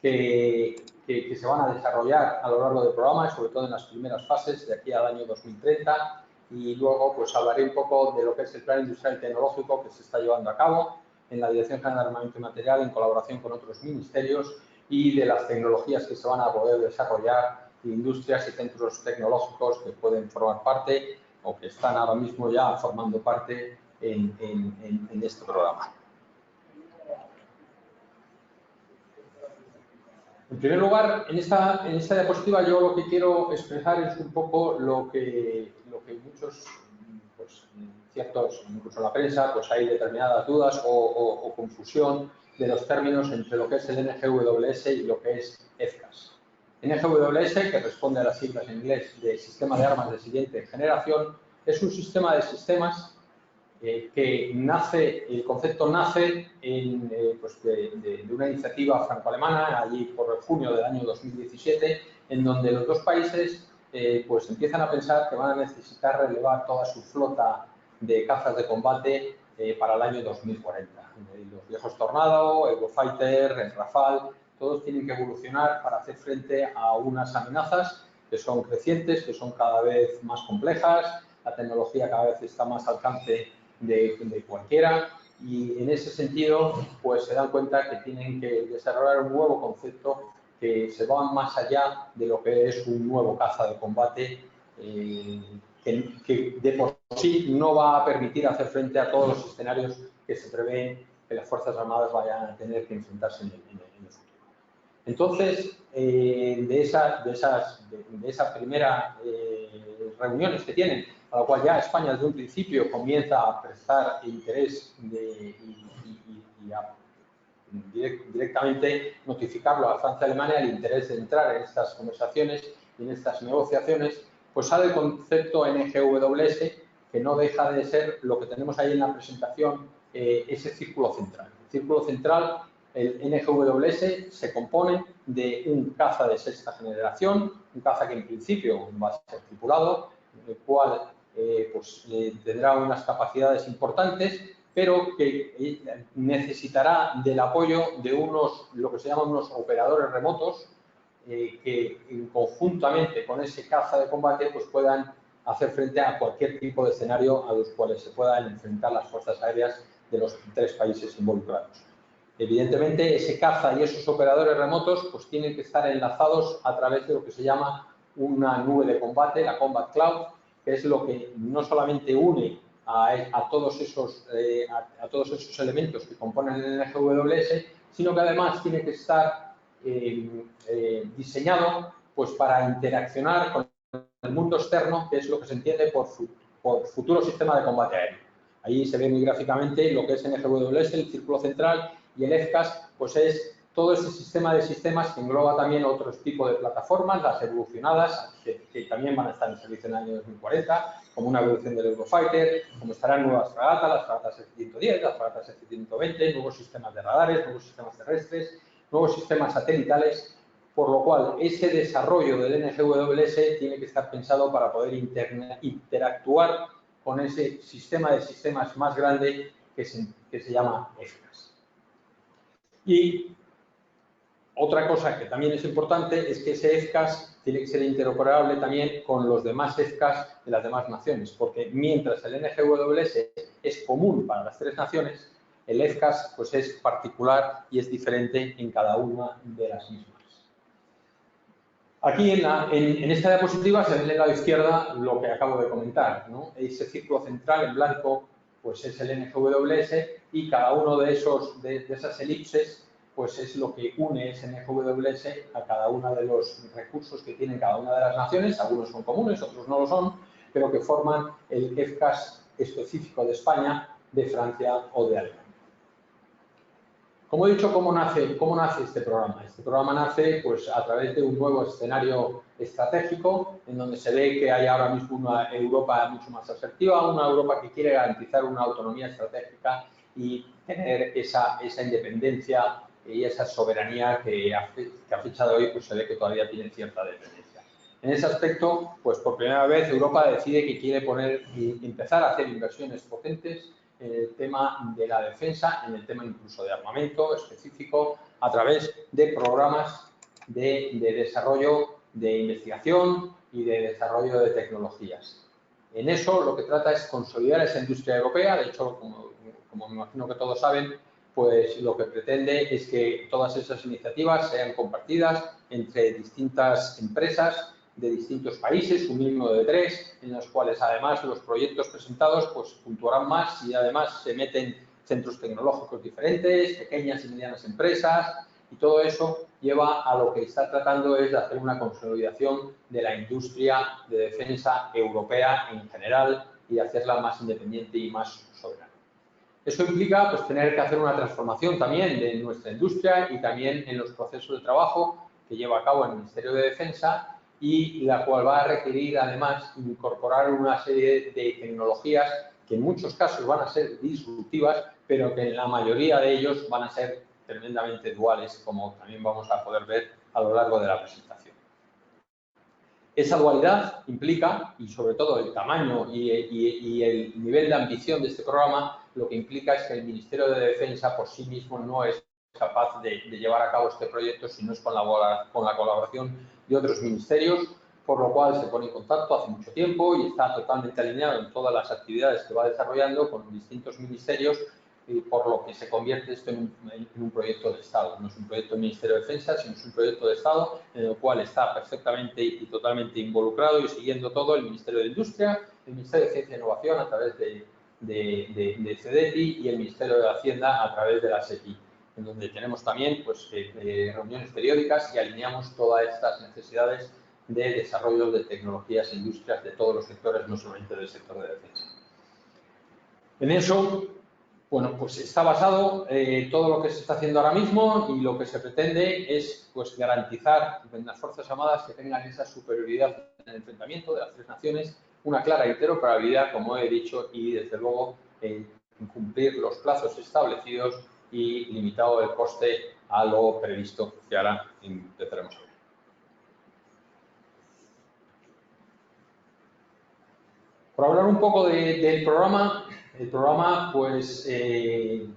que se van a desarrollar a lo largo del programa, sobre todo en las primeras fases, de aquí al año 2030. Y luego, pues hablaré un poco de lo que es el plan industrial y tecnológico que se está llevando a cabo en la Dirección General de Armamento y Material en colaboración con otros ministerios y de las tecnologías que se van a poder desarrollar, industrias y centros tecnológicos que pueden formar parte o que están ahora mismo ya formando parte en este programa. En primer lugar, en esta diapositiva yo lo que quiero expresar es un poco lo que muchos, pues, ciertos, incluso en la prensa, pues hay determinadas dudas o confusión de los términos entre lo que es el NGVS y lo que es FCAS. NGVS, que responde a las siglas en inglés de Sistema de Armas de Siguiente Generación, es un sistema de sistemas que nace, el concepto nace pues de una iniciativa franco-alemana, allí por junio del año 2017, en donde los dos países pues empiezan a pensar que van a necesitar relevar toda su flota de cazas de combate para el año 2040. Los viejos Tornado, Eurofighter, el Rafale, todos tienen que evolucionar para hacer frente a unas amenazas que son crecientes, que son cada vez más complejas, la tecnología cada vez está más al alcance de cualquiera, y en ese sentido pues se dan cuenta que tienen que desarrollar un nuevo concepto que se va más allá de lo que es un nuevo caza de combate que de por sí no va a permitir hacer frente a todos los escenarios que se prevén que las Fuerzas Armadas vayan a tener que enfrentarse en el futuro. Entonces, de esas primeras reuniones que tienen, a la cual ya España desde un principio comienza a prestar interés y a directamente notificarlo a Francia y Alemania el interés de entrar en estas conversaciones y en estas negociaciones, pues sale el concepto NGVS, que no deja de ser lo que tenemos ahí en la presentación, ese círculo central. El círculo central, el NGVS, se compone de un caza de sexta generación, un caza que en principio va a ser tripulado, el cual tendrá unas capacidades importantes, pero que necesitará del apoyo de lo que se llaman unos operadores remotos, que conjuntamente con ese caza de combate pues puedan hacer frente a cualquier tipo de escenario a los cuales se puedan enfrentar las fuerzas aéreas de los tres países involucrados. Evidentemente, ese caza y esos operadores remotos pues tienen que estar enlazados a través de lo que se llama una nube de combate, la Combat Cloud, que es lo que no solamente une a todos esos elementos que componen el NGVS, sino que además tiene que estar diseñado pues, para interaccionar con el mundo externo, que es lo que se entiende por futuro sistema de combate aéreo. Ahí se ve muy gráficamente lo que es NGVS, el círculo central, y el FCAS pues es todo ese sistema de sistemas que engloba también otros tipos de plataformas, las evolucionadas, que también van a estar en servicio en el año 2040, como una evolución del Eurofighter, como estarán nuevas fragatas, las fragatas F-110, las fragatas F-120, nuevos sistemas de radares, nuevos sistemas terrestres, nuevos sistemas satelitales, por lo cual ese desarrollo del NGVS tiene que estar pensado para poder interactuar con ese sistema de sistemas más grande que se llama FCAS. Y otra cosa que también es importante es que ese FCAS tiene que ser interoperable también con los demás FCAS de las demás naciones, porque mientras el NGVS es común para las tres naciones, el FCAS pues, es particular y es diferente en cada una de las mismas. Aquí en esta diapositiva se ve en el lado izquierda lo que acabo de comentar, ¿no? Ese círculo central en blanco pues es el NGVS y cada uno de esas elipses pues es lo que une ese NGVS a cada uno de los recursos que tienen cada una de las naciones, algunos son comunes, otros no lo son, pero que forman el FCAS específico de España, de Francia o de Alemania. Como he dicho, ¿cómo nace este programa? Este programa nace pues, a través de un nuevo escenario estratégico en donde se ve que hay ahora mismo una Europa mucho más asertiva, una Europa que quiere garantizar una autonomía estratégica y tener esa independencia y esa soberanía que a fecha de hoy pues, se ve que todavía tiene cierta dependencia. En ese aspecto, pues por primera vez Europa decide que quiere empezar a hacer inversiones potentes en el tema de la defensa, en el tema incluso de armamento específico, a través de programas de desarrollo de investigación y de desarrollo de tecnologías. En eso lo que trata es consolidar esa industria europea. De hecho, como me imagino que todos saben, pues lo que pretende es que todas esas iniciativas sean compartidas entre distintas empresas de distintos países, un mínimo de 3, en los cuales además los proyectos presentados pues puntuarán más y además se meten centros tecnológicos diferentes, pequeñas y medianas empresas, y todo eso lleva a lo que está tratando es de hacer una consolidación de la industria de defensa europea en general y hacerla más independiente y más soberana. Eso implica pues, tener que hacer una transformación también de nuestra industria y también en los procesos de trabajo que lleva a cabo el Ministerio de Defensa y la cual va a requerir además incorporar una serie de tecnologías que en muchos casos van a ser disruptivas, pero que en la mayoría de ellos van a ser tremendamente duales, como también vamos a poder ver a lo largo de la presentación. Esa dualidad implica, y sobre todo el tamaño y el nivel de ambición de este programa, lo que implica es que el Ministerio de Defensa por sí mismo no es capaz de llevar a cabo este proyecto si no es con la colaboración de otros ministerios, por lo cual se pone en contacto hace mucho tiempo y está totalmente alineado en todas las actividades que va desarrollando con distintos ministerios, y por lo que se convierte esto en un proyecto de Estado. No es un proyecto del Ministerio de Defensa, sino es un proyecto de Estado en el cual está perfectamente y totalmente involucrado y siguiendo todo el Ministerio de Industria, el Ministerio de Ciencia e Innovación a través de CEDETI y el Ministerio de Hacienda a través de la SEPI, en donde tenemos también pues, reuniones periódicas y alineamos todas estas necesidades de desarrollo de tecnologías e industrias de todos los sectores, no solamente del sector de defensa. En eso, bueno, pues está basado todo lo que se está haciendo ahora mismo y lo que se pretende es pues, garantizar en las Fuerzas Armadas que tengan esa superioridad en el enfrentamiento de las tres naciones, una clara interoperabilidad, como he dicho, y desde luego cumplir los plazos establecidos y limitado el coste a lo previsto, que ahora empezaremos a ver. Por hablar un poco del programa, el programa pues se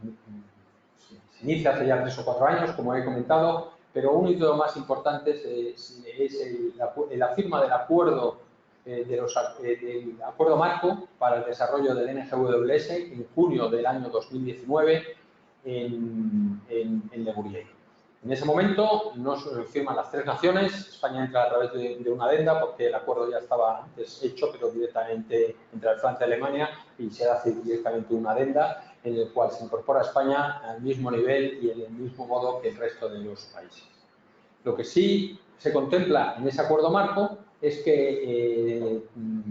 inicia hace ya 3 o 4 años, como he comentado, pero un hito más importante es la firma del acuerdo del acuerdo marco para el desarrollo del NGVS en junio del año 2019 en Le Bourget. En ese momento no se firman las tres naciones, España entra a través de una adenda porque el acuerdo ya estaba antes hecho, pero directamente entre Francia y Alemania, y se hace directamente una adenda en el cual se incorpora España al mismo nivel y en el mismo modo que el resto de los países. Lo que sí se contempla en ese acuerdo marco es que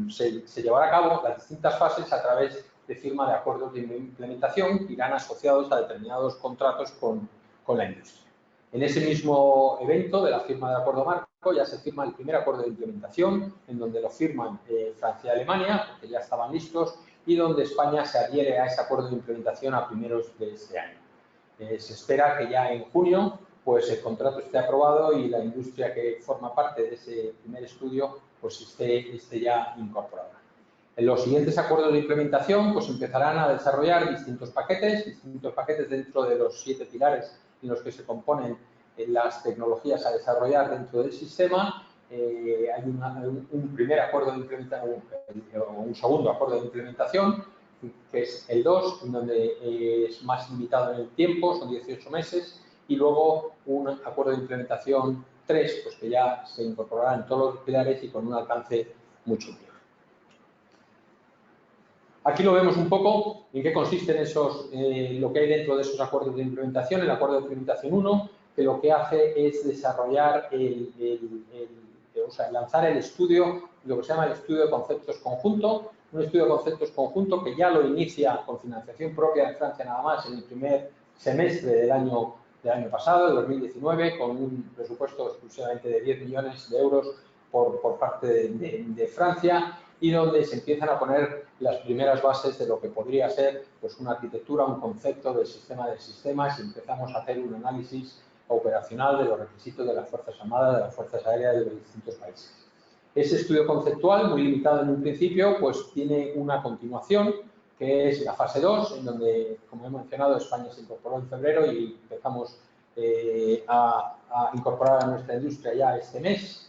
se llevará a cabo las distintas fases a través de firma de acuerdos de implementación que irán asociados a determinados contratos con la industria. En ese mismo evento de la firma del acuerdo marco ya se firma el primer acuerdo de implementación, en donde lo firman Francia y Alemania, porque ya estaban listos, y donde España se adhiere a ese acuerdo de implementación a primeros de este año. Se espera que ya en junio pues, el contrato esté aprobado y la industria que forma parte de ese primer estudio pues, esté ya incorporada. En los siguientes acuerdos de implementación pues, empezarán a desarrollar distintos paquetes dentro de los 7 pilares en los que se componen las tecnologías a desarrollar dentro del sistema. Hay un primer acuerdo de implementación o un segundo acuerdo de implementación, que es el 2, en donde es más limitado en el tiempo, son 18 meses, y luego un acuerdo de implementación 3, pues que ya se incorporará en todos los pilares y con un alcance mucho mayor. Aquí lo vemos un poco en qué consisten lo que hay dentro de esos acuerdos de implementación. El acuerdo de implementación 1, que lo que hace es desarrollar lanzar el estudio, lo que se llama el estudio de conceptos conjunto, un estudio de conceptos conjunto que ya lo inicia con financiación propia de Francia nada más en el primer semestre del año pasado, de 2019, con un presupuesto exclusivamente de 10 millones de euros por parte de Francia, y donde se empiezan a poner las primeras bases de lo que podría ser pues, una arquitectura, un concepto del sistema de sistemas, y empezamos a hacer un análisis operacional de los requisitos de las Fuerzas Armadas, de las Fuerzas Aéreas de los distintos países. Ese estudio conceptual, muy limitado en un principio, pues tiene una continuación, que es la fase 2, en donde, como he mencionado, España se incorporó en febrero y empezamos a incorporar a nuestra industria ya este mes.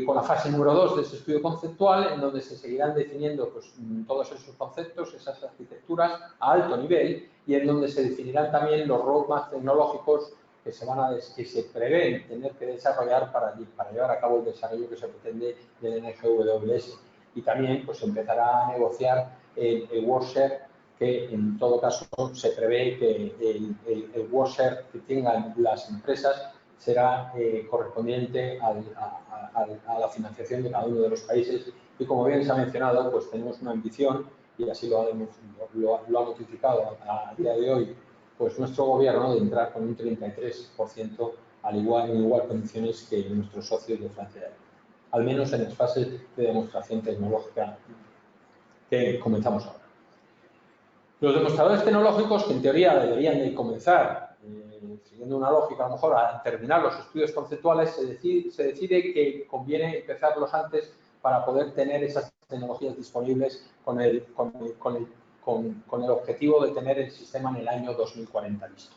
Con la fase número 2 de ese estudio conceptual, en donde se seguirán definiendo pues, todos esos conceptos, esas arquitecturas a alto nivel, y en donde se definirán también los roadmaps tecnológicos que se prevén tener que desarrollar para llevar a cabo el desarrollo que se pretende del NGVS. Y también pues, se empezará a negociar el WordShare, que en todo caso se prevé que el WordShare que tengan las empresas será correspondiente a la financiación de cada uno de los países, y como bien se ha mencionado, pues tenemos una ambición y así lo ha notificado a día de hoy, pues nuestro gobierno, de entrar con un 33% en igual condiciones que nuestros socios de Francia, al menos en las fases de demostración tecnológica que comenzamos ahora. Los demostradores tecnológicos, que en teoría deberían de comenzar, siguiendo una lógica a lo mejor, a terminar los estudios conceptuales, se decide que conviene empezarlos antes para poder tener esas tecnologías disponibles con el objetivo de tener el sistema en el año 2040 listo.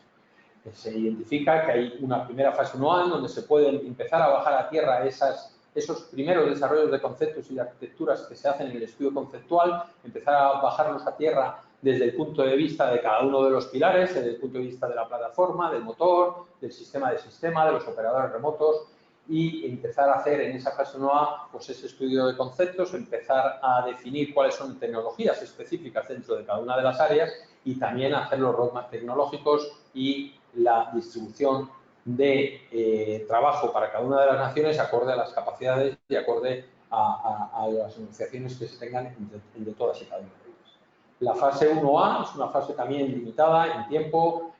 Se identifica que hay una primera fase 1A donde se pueden empezar a bajar a tierra esos primeros desarrollos de conceptos y de arquitecturas que se hacen en el estudio conceptual, empezar a bajarlos a tierra desde el punto de vista de cada uno de los pilares, desde el punto de vista de la plataforma, del motor, del sistema de los operadores remotos, y empezar a hacer en esa fase 1A pues ese estudio de conceptos, empezar a definir cuáles son tecnologías específicas dentro de cada una de las áreas y también hacer los roadmaps tecnológicos y la distribución de trabajo para cada una de las naciones acorde a las capacidades y acorde a las negociaciones que se tengan entre todas y cada una de ellas. La fase 1A es una fase también limitada en tiempo,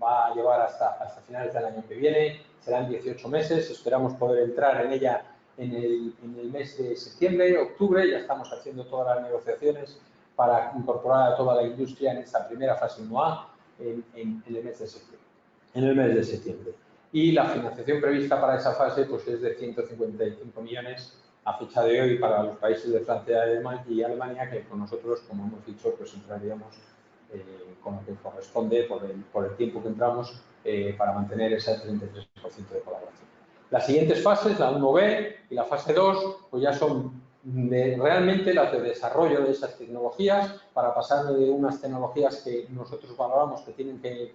va a llevar hasta finales del año que viene, serán 18 meses, esperamos poder entrar en ella en el mes de septiembre, octubre, ya estamos haciendo todas las negociaciones para incorporar a toda la industria en esta primera fase 1A en el mes de septiembre. Y la financiación prevista para esa fase pues es de 155 millones a fecha de hoy para los países de Francia y Alemania, que con nosotros, como hemos dicho, pues entraríamos con lo que corresponde por el tiempo que entramos para mantener ese 33% de colaboración. Las siguientes fases, la 1B y la fase 2, pues ya son realmente las de desarrollo de esas tecnologías, para pasar de unas tecnologías que nosotros valoramos que tienen que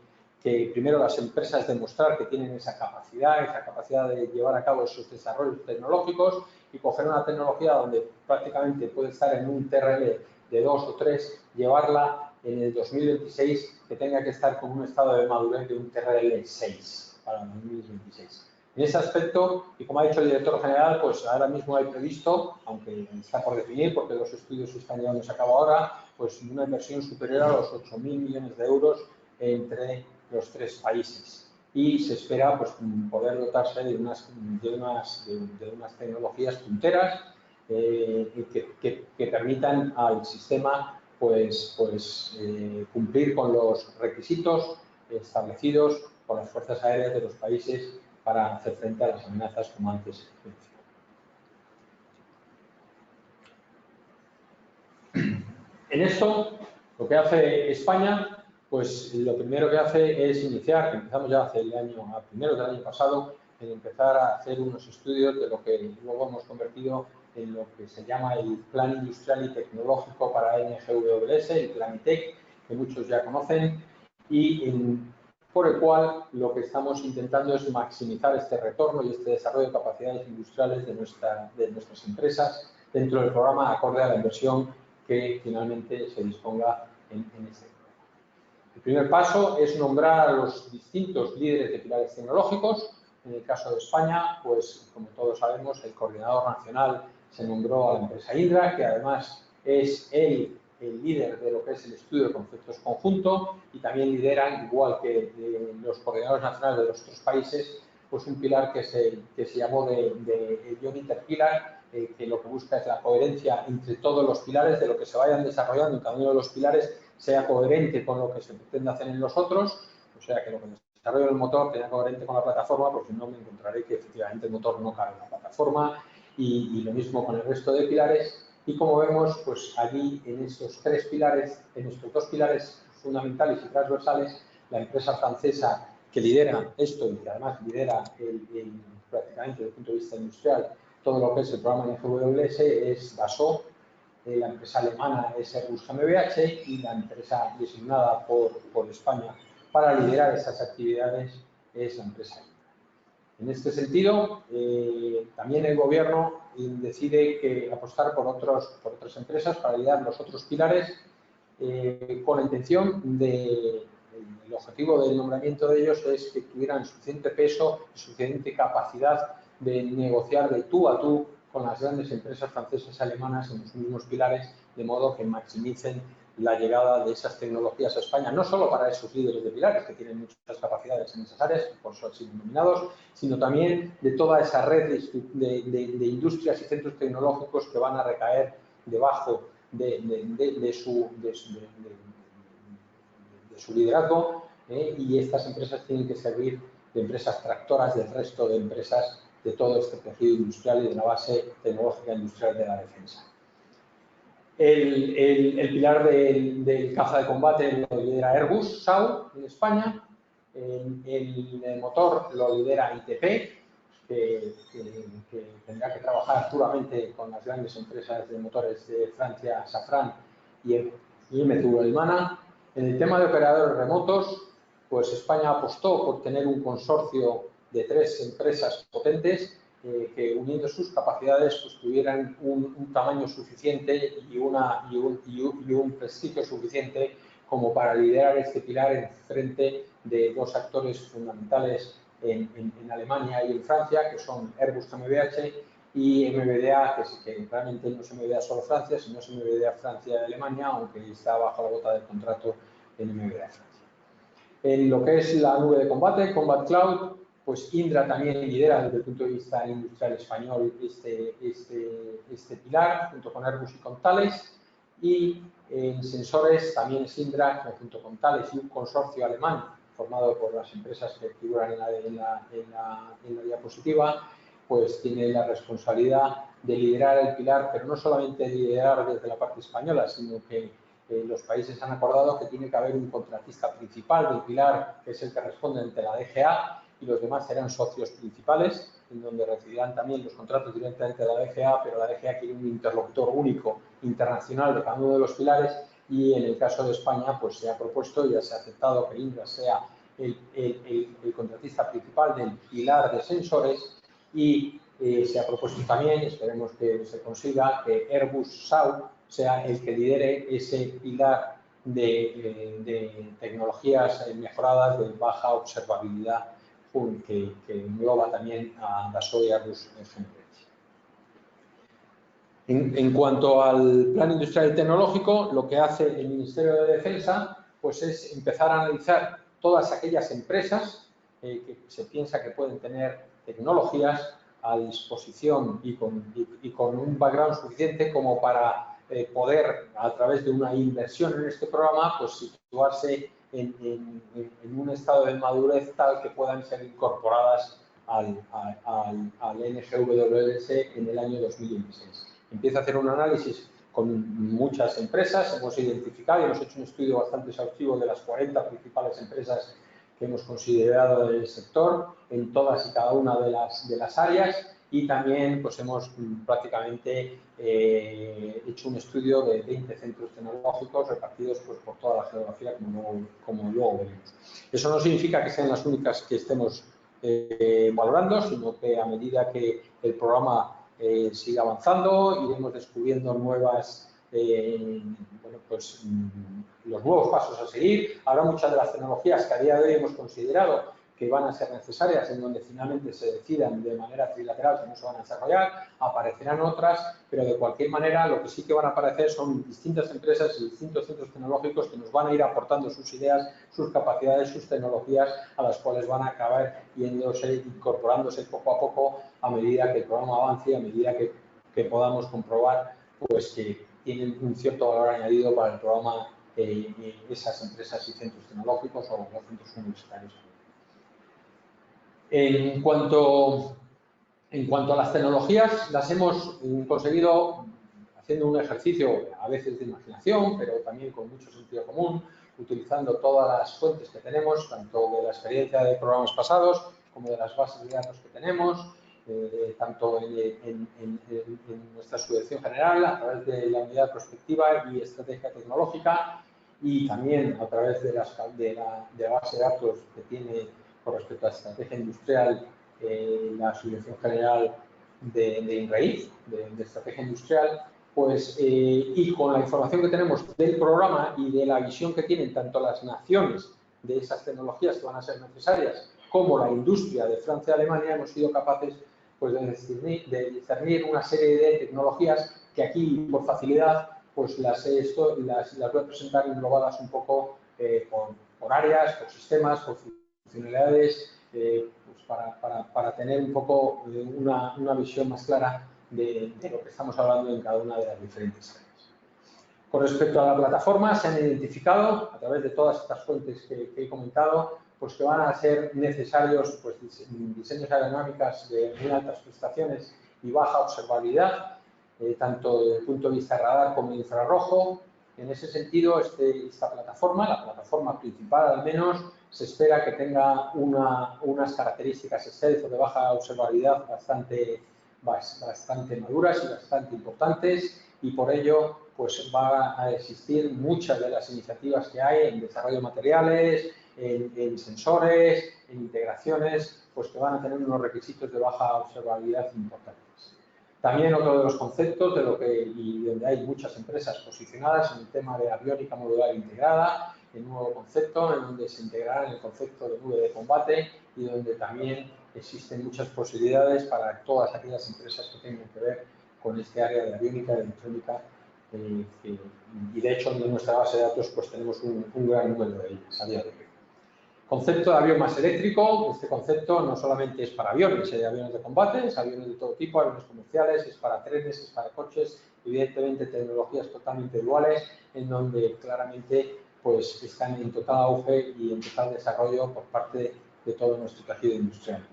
primero las empresas demostrar que tienen esa capacidad de llevar a cabo esos desarrollos tecnológicos, y coger una tecnología donde prácticamente puede estar en un TRL de 2 o 3, llevarla en el 2026 que tenga que estar con un estado de madurez de un TRL 6 para el 2026. En ese aspecto, y como ha dicho el director general, pues ahora mismo hay previsto, aunque está por definir porque los estudios se están llevando a cabo ahora, pues una inversión superior a los 8.000 millones de euros entre los tres países. Y se espera pues poder dotarse de unas tecnologías punteras que permitan al sistema cumplir con los requisitos establecidos por las fuerzas aéreas de los países para hacer frente a las amenazas como antes mencioné. En esto, lo que hace España, pues lo primero que hace es iniciar, empezamos ya a primeros del año pasado, en empezar a hacer unos estudios de lo que luego hemos convertido en lo que se llama el Plan Industrial y Tecnológico para NGVS, el Plan ITEC, que muchos ya conocen, y por el cual lo que estamos intentando es maximizar este retorno y este desarrollo de capacidades industriales de nuestras empresas dentro del programa acorde a la inversión que finalmente se disponga en este programa. El primer paso es nombrar a los distintos líderes de pilares tecnológicos. En el caso de España, pues como todos sabemos, el coordinador nacional se nombró a la empresa Indra, que además es el líder de lo que es el estudio de conceptos conjunto, y también lideran, igual que los coordinadores nacionales de los otros países, pues un pilar que se llamó de Joint Interpilar, que lo que busca es la coherencia entre todos los pilares, de lo que se vayan desarrollando en cada uno de los pilares sea coherente con lo que se pretende hacer en los otros, o sea que lo que se desarrolla en el motor sea coherente con la plataforma, porque si no me encontraré que efectivamente el motor no cabe en la plataforma, y lo mismo con el resto de pilares. Y como vemos, pues allí en estos tres pilares, en estos dos pilares fundamentales y transversales, la empresa francesa que lidera esto y que además lidera prácticamente desde el punto de vista industrial todo lo que es el programa de NGVS es Dassault, la empresa alemana es Airbus GmbH y la empresa designada por España para liderar esas actividades es la empresa Indra. En este sentido, también el Gobierno decide apostar por otras empresas para liderar los otros pilares con la intención de, el objetivo del nombramiento de ellos es que tuvieran suficiente peso y suficiente capacidad de negociar de tú a tú con las grandes empresas francesas y alemanas en los mismos pilares, de modo que maximicen la llegada de esas tecnologías a España, no solo para esos líderes de pilares que tienen muchas capacidades en esas áreas, por eso han sido nominados, sino también de toda esa red de industrias y centros tecnológicos que van a recaer debajo de su liderazgo, y estas empresas tienen que servir de empresas tractoras del resto de empresas de todo este tejido industrial y de la base tecnológica industrial de la defensa. El pilar del caza de combate lo lidera Airbus SAU en España, el motor lo lidera ITP, que tendrá que trabajar duramente con las grandes empresas de motores de Francia, Safran y MTU alemana. En el tema de operadores remotos, pues España apostó por tener un consorcio de 3 empresas potentes que, uniendo sus capacidades, pues tuvieran un tamaño suficiente y un prestigio suficiente como para liderar este pilar en frente de 2 actores fundamentales en Alemania y en Francia, que son Airbus GmbH y MBDA, que realmente no es MBDA solo Francia, sino es MBDA Francia y Alemania, aunque está bajo la bota del contrato en MBDA Francia. En lo que es la nube de combate, Combat Cloud, pues Indra también lidera desde el punto de vista industrial español este pilar, junto con Airbus y con Thales. Y en sensores también es Indra, junto con Thales y un consorcio alemán formado por las empresas que figuran en la diapositiva, pues tiene la responsabilidad de liderar el pilar, pero no solamente liderar desde la parte española, sino que los países han acordado que tiene que haber un contratista principal del pilar, que es el que responde ante la DGA, y los demás serán socios principales, en donde recibirán también los contratos directamente de la DGA, pero la DGA quiere un interlocutor único internacional de cada uno de los pilares, y en el caso de España pues se ha propuesto y ya se ha aceptado que Indra sea el contratista principal del pilar de sensores, y se ha propuesto también, esperemos que se consiga, que Airbus SAU sea el que lidere ese pilar de tecnologías mejoradas de baja observabilidad, que engloba también a Dassault y Airbus GmbH. En cuanto al plan industrial y tecnológico, lo que hace el Ministerio de Defensa pues es empezar a analizar todas aquellas empresas que se piensa que pueden tener tecnologías a disposición y con un background suficiente como para poder, a través de una inversión en este programa, pues situarse en un estado de madurez tal que puedan ser incorporadas al NGWS en el año 2026. Empieza a hacer un análisis con muchas empresas, hemos identificado y hemos hecho un estudio bastante exhaustivo de las 40 principales empresas que hemos considerado del sector en todas y cada una de las áreas, y también pues hemos prácticamente hecho un estudio de 20 centros tecnológicos repartidos pues, por toda la geografía, como luego veremos. Eso no significa que sean las únicas que estemos valorando, sino que a medida que el programa siga avanzando, iremos descubriendo nuevas los nuevos pasos a seguir. Habrá muchas de las tecnologías que a día de hoy hemos considerado que van a ser necesarias, en donde finalmente se decidan de manera trilateral que no se van a desarrollar, aparecerán otras, pero de cualquier manera lo que sí que van a aparecer son distintas empresas y distintos centros tecnológicos que nos van a ir aportando sus ideas, sus capacidades, sus tecnologías, a las cuales van a acabar incorporándose poco a poco a medida que el programa avance y a medida que podamos comprobar pues que tienen un cierto valor añadido para el programa esas empresas y centros tecnológicos o los centros universitarios. En cuanto a las tecnologías, las hemos conseguido haciendo un ejercicio a veces de imaginación, pero también con mucho sentido común, utilizando todas las fuentes que tenemos, tanto de la experiencia de programas pasados como de las bases de datos que tenemos, tanto en nuestra subvención general, a través de la unidad prospectiva y estrategia tecnológica, y también a través de la base de datos que tiene con respecto a la estrategia industrial, la subvención general de INRAIZ, de estrategia industrial, pues, y con la información que tenemos del programa y de la visión que tienen tanto las naciones de esas tecnologías que van a ser necesarias como la industria de Francia y Alemania, hemos sido capaces pues de discernir una serie de tecnologías que aquí, por facilidad, pues las voy a presentar englobadas un poco por áreas, por sistemas, por funcionalidades, pues para tener un poco una visión más clara de lo que estamos hablando en cada una de las diferentes áreas. Con respecto a la plataforma, se han identificado, a través de todas estas fuentes que he comentado, pues que van a ser necesarios pues, diseños aerodinámicas de muy altas prestaciones y baja observabilidad, tanto desde el punto de vista radar como infrarrojo. En ese sentido, esta plataforma, la plataforma principal al menos, se espera que tenga unas características stealth o de baja observabilidad bastante maduras y bastante importantes, y por ello pues va a existir muchas de las iniciativas que hay en desarrollo de materiales, en sensores, en integraciones, pues que van a tener unos requisitos de baja observabilidad importantes. También otro de los conceptos y donde hay muchas empresas posicionadas en el tema de aviónica modular integrada, el nuevo concepto en donde se integrará en el concepto de nube de combate y donde también existen muchas posibilidades para todas aquellas empresas que tengan que ver con este área de aviónica y electrónica. Y de hecho en nuestra base de datos pues tenemos un gran número de ellas a día de hoy. Concepto de avión más eléctrico. Este concepto no solamente es para aviones, hay aviones de combate, es aviones de todo tipo, aviones comerciales, es para trenes, es para coches, evidentemente tecnologías totalmente duales en donde claramente pues están en total auge y en total desarrollo por parte de todo nuestro tejido industrial.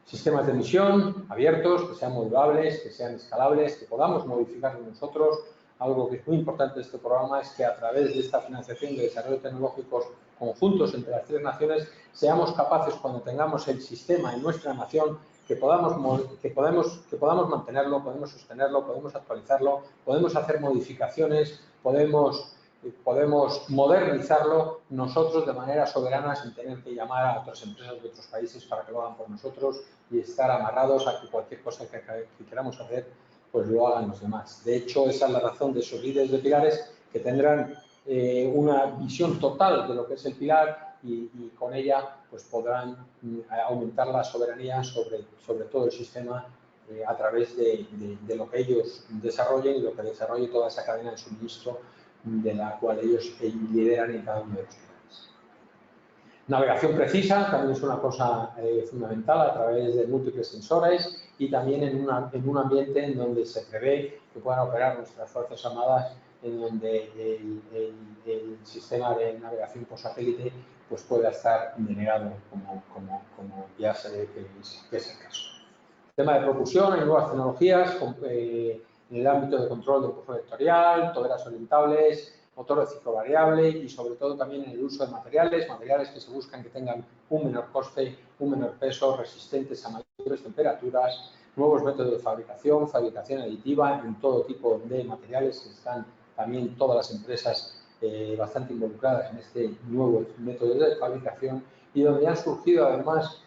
Sistemas de emisión abiertos, que sean modulables, que sean escalables, que podamos modificarlos nosotros. Algo que es muy importante de este programa es que a través de esta financiación de desarrollo tecnológicos conjuntos entre las tres naciones, seamos capaces, cuando tengamos el sistema en nuestra nación, que podamos mantenerlo, podemos sostenerlo, podemos actualizarlo, podemos hacer modificaciones, podemos modernizarlo nosotros de manera soberana sin tener que llamar a otras empresas de otros países para que lo hagan por nosotros y estar amarrados a que cualquier cosa que queramos hacer pues lo hagan los demás. De hecho, esa es la razón de esos líderes de pilares que tendrán una visión total de lo que es el pilar y con ella pues podrán aumentar la soberanía sobre todo el sistema a través de lo que ellos desarrollen y lo que desarrolle toda esa cadena de suministro de la cual ellos lideran en cada uno de los pilares. Navegación precisa también es una cosa fundamental a través de múltiples sensores y también en un ambiente en donde se prevé que puedan operar nuestras Fuerzas Armadas, en donde el sistema de navegación por satélite pues pueda estar denegado como ya se ve que es el caso. Tema de propulsión, hay nuevas tecnologías en el ámbito de control de empuje vectorial, toberas orientables, motor de ciclo variable y sobre todo también en el uso de materiales que se buscan que tengan un menor coste, un menor peso, resistentes a mayores temperaturas, nuevos métodos de fabricación aditiva en todo tipo de materiales, que están también todas las empresas bastante involucradas en este nuevo método de fabricación y donde han surgido además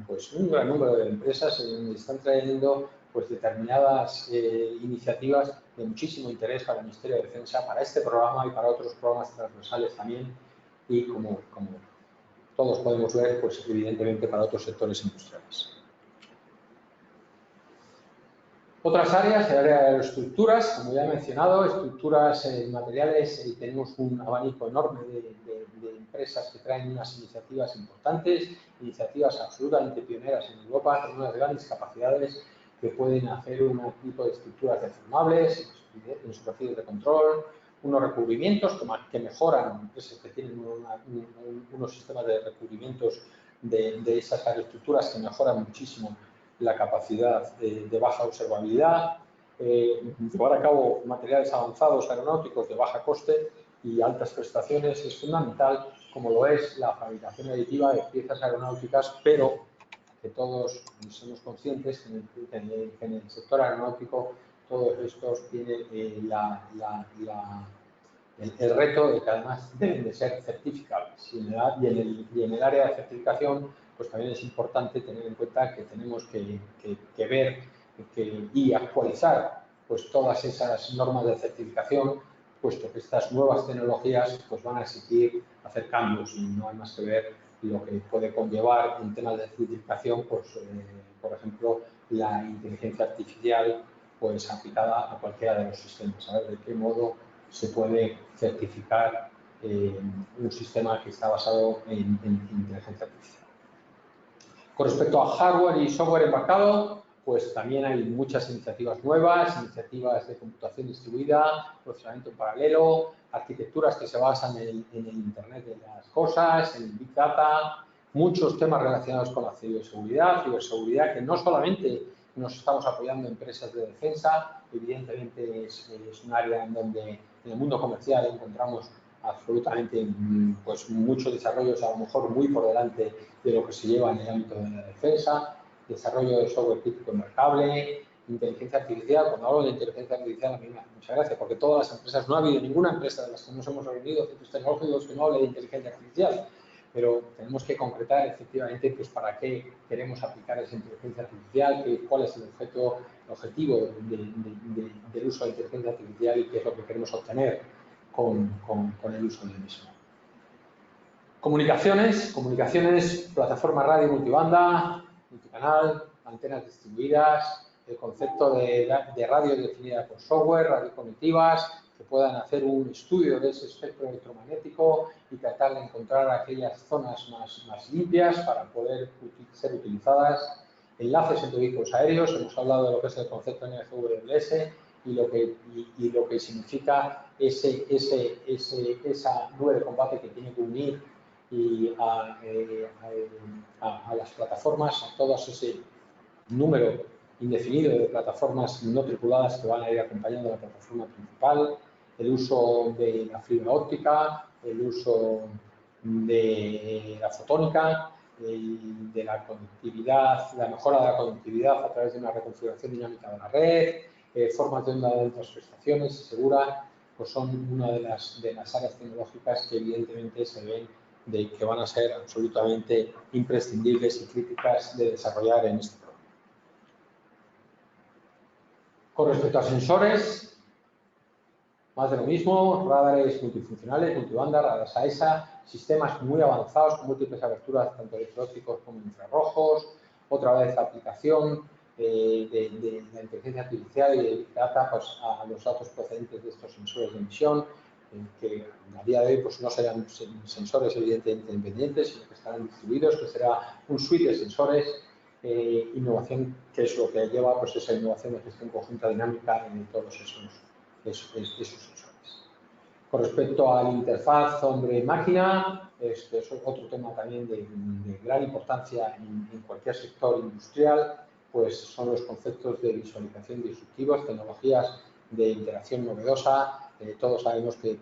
pues un gran número de empresas en donde están trayendo pues determinadas iniciativas de muchísimo interés para el Ministerio de Defensa, para este programa y para otros programas transversales también, y como todos podemos ver, pues evidentemente para otros sectores industriales. Otras áreas, el área de aeroestructuras, como ya he mencionado, estructuras materiales, tenemos un abanico enorme de empresas que traen unas iniciativas importantes, iniciativas absolutamente pioneras en Europa, con unas grandes capacidades que pueden hacer un tipo de estructuras deformables en superficies de control, unos recubrimientos que mejoran, empresas que tienen unos sistemas de recubrimientos de esas aeroestructuras que mejoran muchísimo la capacidad de baja observabilidad, llevar a cabo materiales avanzados aeronáuticos de baja coste y altas prestaciones es fundamental, como lo es la fabricación aditiva de piezas aeronáuticas, pero que todos somos conscientes que en el sector aeronáutico todos estos tienen el reto de que además deben de ser certificables. Y en el área de certificación pues también es importante tener en cuenta que tenemos que ver y actualizar pues todas esas normas de certificación, puesto que estas nuevas tecnologías pues van a exigir hacer cambios y no hay más que ver lo que puede conllevar en temas de certificación, pues, por ejemplo, la inteligencia artificial pues, aplicada a cualquiera de los sistemas. A ver de qué modo se puede certificar un sistema que está basado en inteligencia artificial. Con respecto a hardware y software embarcado, pues también hay muchas iniciativas nuevas, iniciativas de computación distribuida, procesamiento en paralelo, arquitecturas que se basan en el Internet de las cosas, en el Big Data, muchos temas relacionados con la ciberseguridad que no solamente nos estamos apoyando en empresas de defensa, evidentemente es un área en donde en el mundo comercial encontramos absolutamente pues, muchos desarrollos, a lo mejor muy por delante de lo que se lleva en el ámbito de la defensa, desarrollo de software crítico embarcable, inteligencia artificial. Cuando hablo de inteligencia artificial, a mí me hace mucha gracia, porque todas las empresas, no ha habido ninguna empresa de las que nos hemos reunido, centros tecnológicos, que no hable de inteligencia artificial, pero tenemos que concretar efectivamente pues, para qué queremos aplicar esa inteligencia artificial, cuál es el objetivo del uso de inteligencia artificial y qué es lo que queremos obtener con el uso del mismo. Comunicaciones, plataforma radio multibanda, multicanal, antenas distribuidas, el concepto de radio definida por software, radiocognitivas, que puedan hacer un estudio de ese espectro electromagnético y tratar de encontrar aquellas zonas más limpias para poder ser utilizadas. Enlaces entre vehículos aéreos, hemos hablado de lo que es el concepto de NFVLS y lo que significa esa nube de combate que tiene que unir y a las plataformas, a todo ese número indefinido de plataformas no tripuladas que van a ir acompañando a la plataforma principal, el uso de la fibra óptica, el uso de la fotónica, de la conectividad, la mejora de la conectividad a través de una reconfiguración dinámica de la red, formas de onda de altas prestaciones segura, pues son una de las áreas tecnológicas que evidentemente se ven que van a ser absolutamente imprescindibles y críticas de desarrollar en este programa. Con respecto a sensores, más de lo mismo, radares multifuncionales, multibanda, radares AESA, sistemas muy avanzados con múltiples aberturas, tanto electro-ópticos como infrarrojos, otra vez la aplicación de la inteligencia artificial y de Big Data pues, a los datos procedentes de estos sensores de emisión, que a día de hoy pues, no serán sensores evidentemente independientes, sino que estarán distribuidos, que será un suite de sensores, innovación, que es lo que lleva pues, esa innovación de gestión conjunta dinámica en todos esos sensores. Con respecto a la interfaz hombre-máquina, este es otro tema también de gran importancia en cualquier sector industrial, pues son los conceptos de visualización disruptivos, tecnologías de interacción novedosa. Todos sabemos que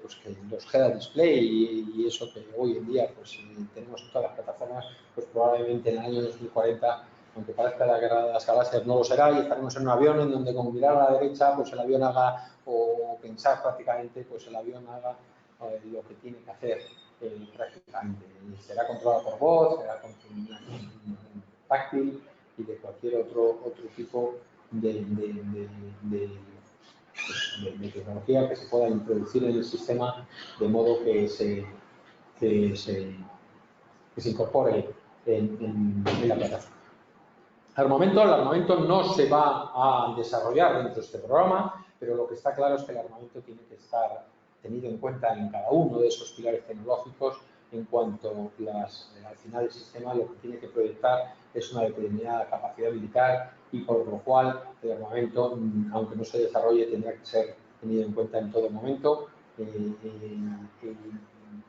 los head-up display y eso que hoy en día pues, tenemos en todas las plataformas, pues probablemente en el año 2040, aunque parezca la guerra de las galaxias, no lo será, y estaremos en un avión en donde con mirar a la derecha pues el avión haga, o pensar prácticamente, pues el avión haga lo que tiene que hacer prácticamente. Será controlado por voz, será táctil y de cualquier otro tipo de tecnología que se pueda introducir en el sistema de modo que se incorpore en la plataforma. El armamento no se va a desarrollar dentro de este programa, pero lo que está claro es que el armamento tiene que estar tenido en cuenta en cada uno de esos pilares tecnológicos, en cuanto al final del sistema lo que tiene que proyectar es una determinada capacidad militar y por lo cual el armamento, aunque no se desarrolle, tendrá que ser tenido en cuenta en todo momento,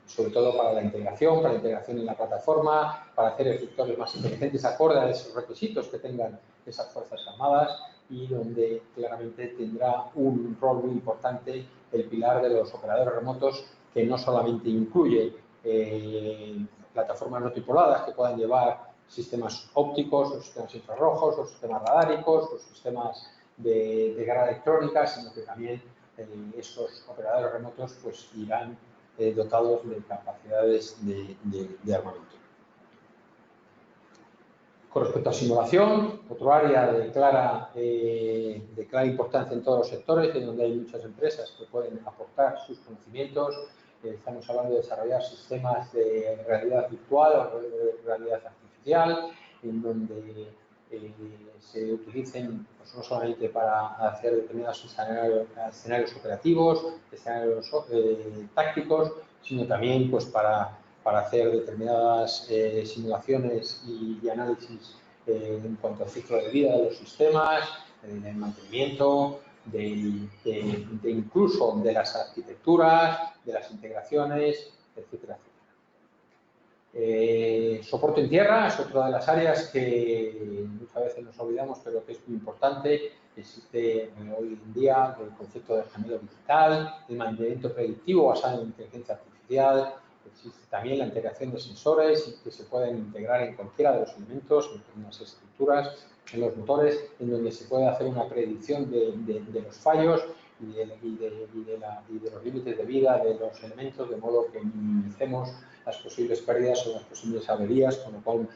sobre todo para la integración en la plataforma, para hacer efectores más inteligentes acorde a esos requisitos que tengan esas Fuerzas Armadas y donde claramente tendrá un rol muy importante el pilar de los operadores remotos, que no solamente incluye plataformas no tripuladas que puedan llevar sistemas ópticos, o sistemas infrarrojos, o sistemas radáricos, o sistemas de guerra electrónica, sino que también estos operadores remotos pues, irán dotados de capacidades de armamento. Con respecto a simulación, otro área de clara importancia en todos los sectores, en donde hay muchas empresas que pueden aportar sus conocimientos, Estamos hablando de desarrollar sistemas de realidad virtual o de realidad artificial, en donde se utilicen pues, no solamente para hacer determinados escenarios operativos, escenarios tácticos, sino también pues, para hacer determinadas simulaciones y análisis en cuanto al ciclo de vida de los sistemas, del mantenimiento, incluso de las arquitecturas, de las integraciones, etcétera, etcétera. Soporte en tierra es otra de las áreas que muchas veces nos olvidamos, pero que es muy importante. Existe hoy en día el concepto de gemelo digital, el mantenimiento predictivo basado en inteligencia artificial. Existe también la integración de sensores que se pueden integrar en cualquiera de los elementos, en las estructuras, en los motores, en donde se puede hacer una predicción de los fallos y de los límites de vida de los elementos, de modo que minimicemos las posibles pérdidas o las posibles averías, con lo cual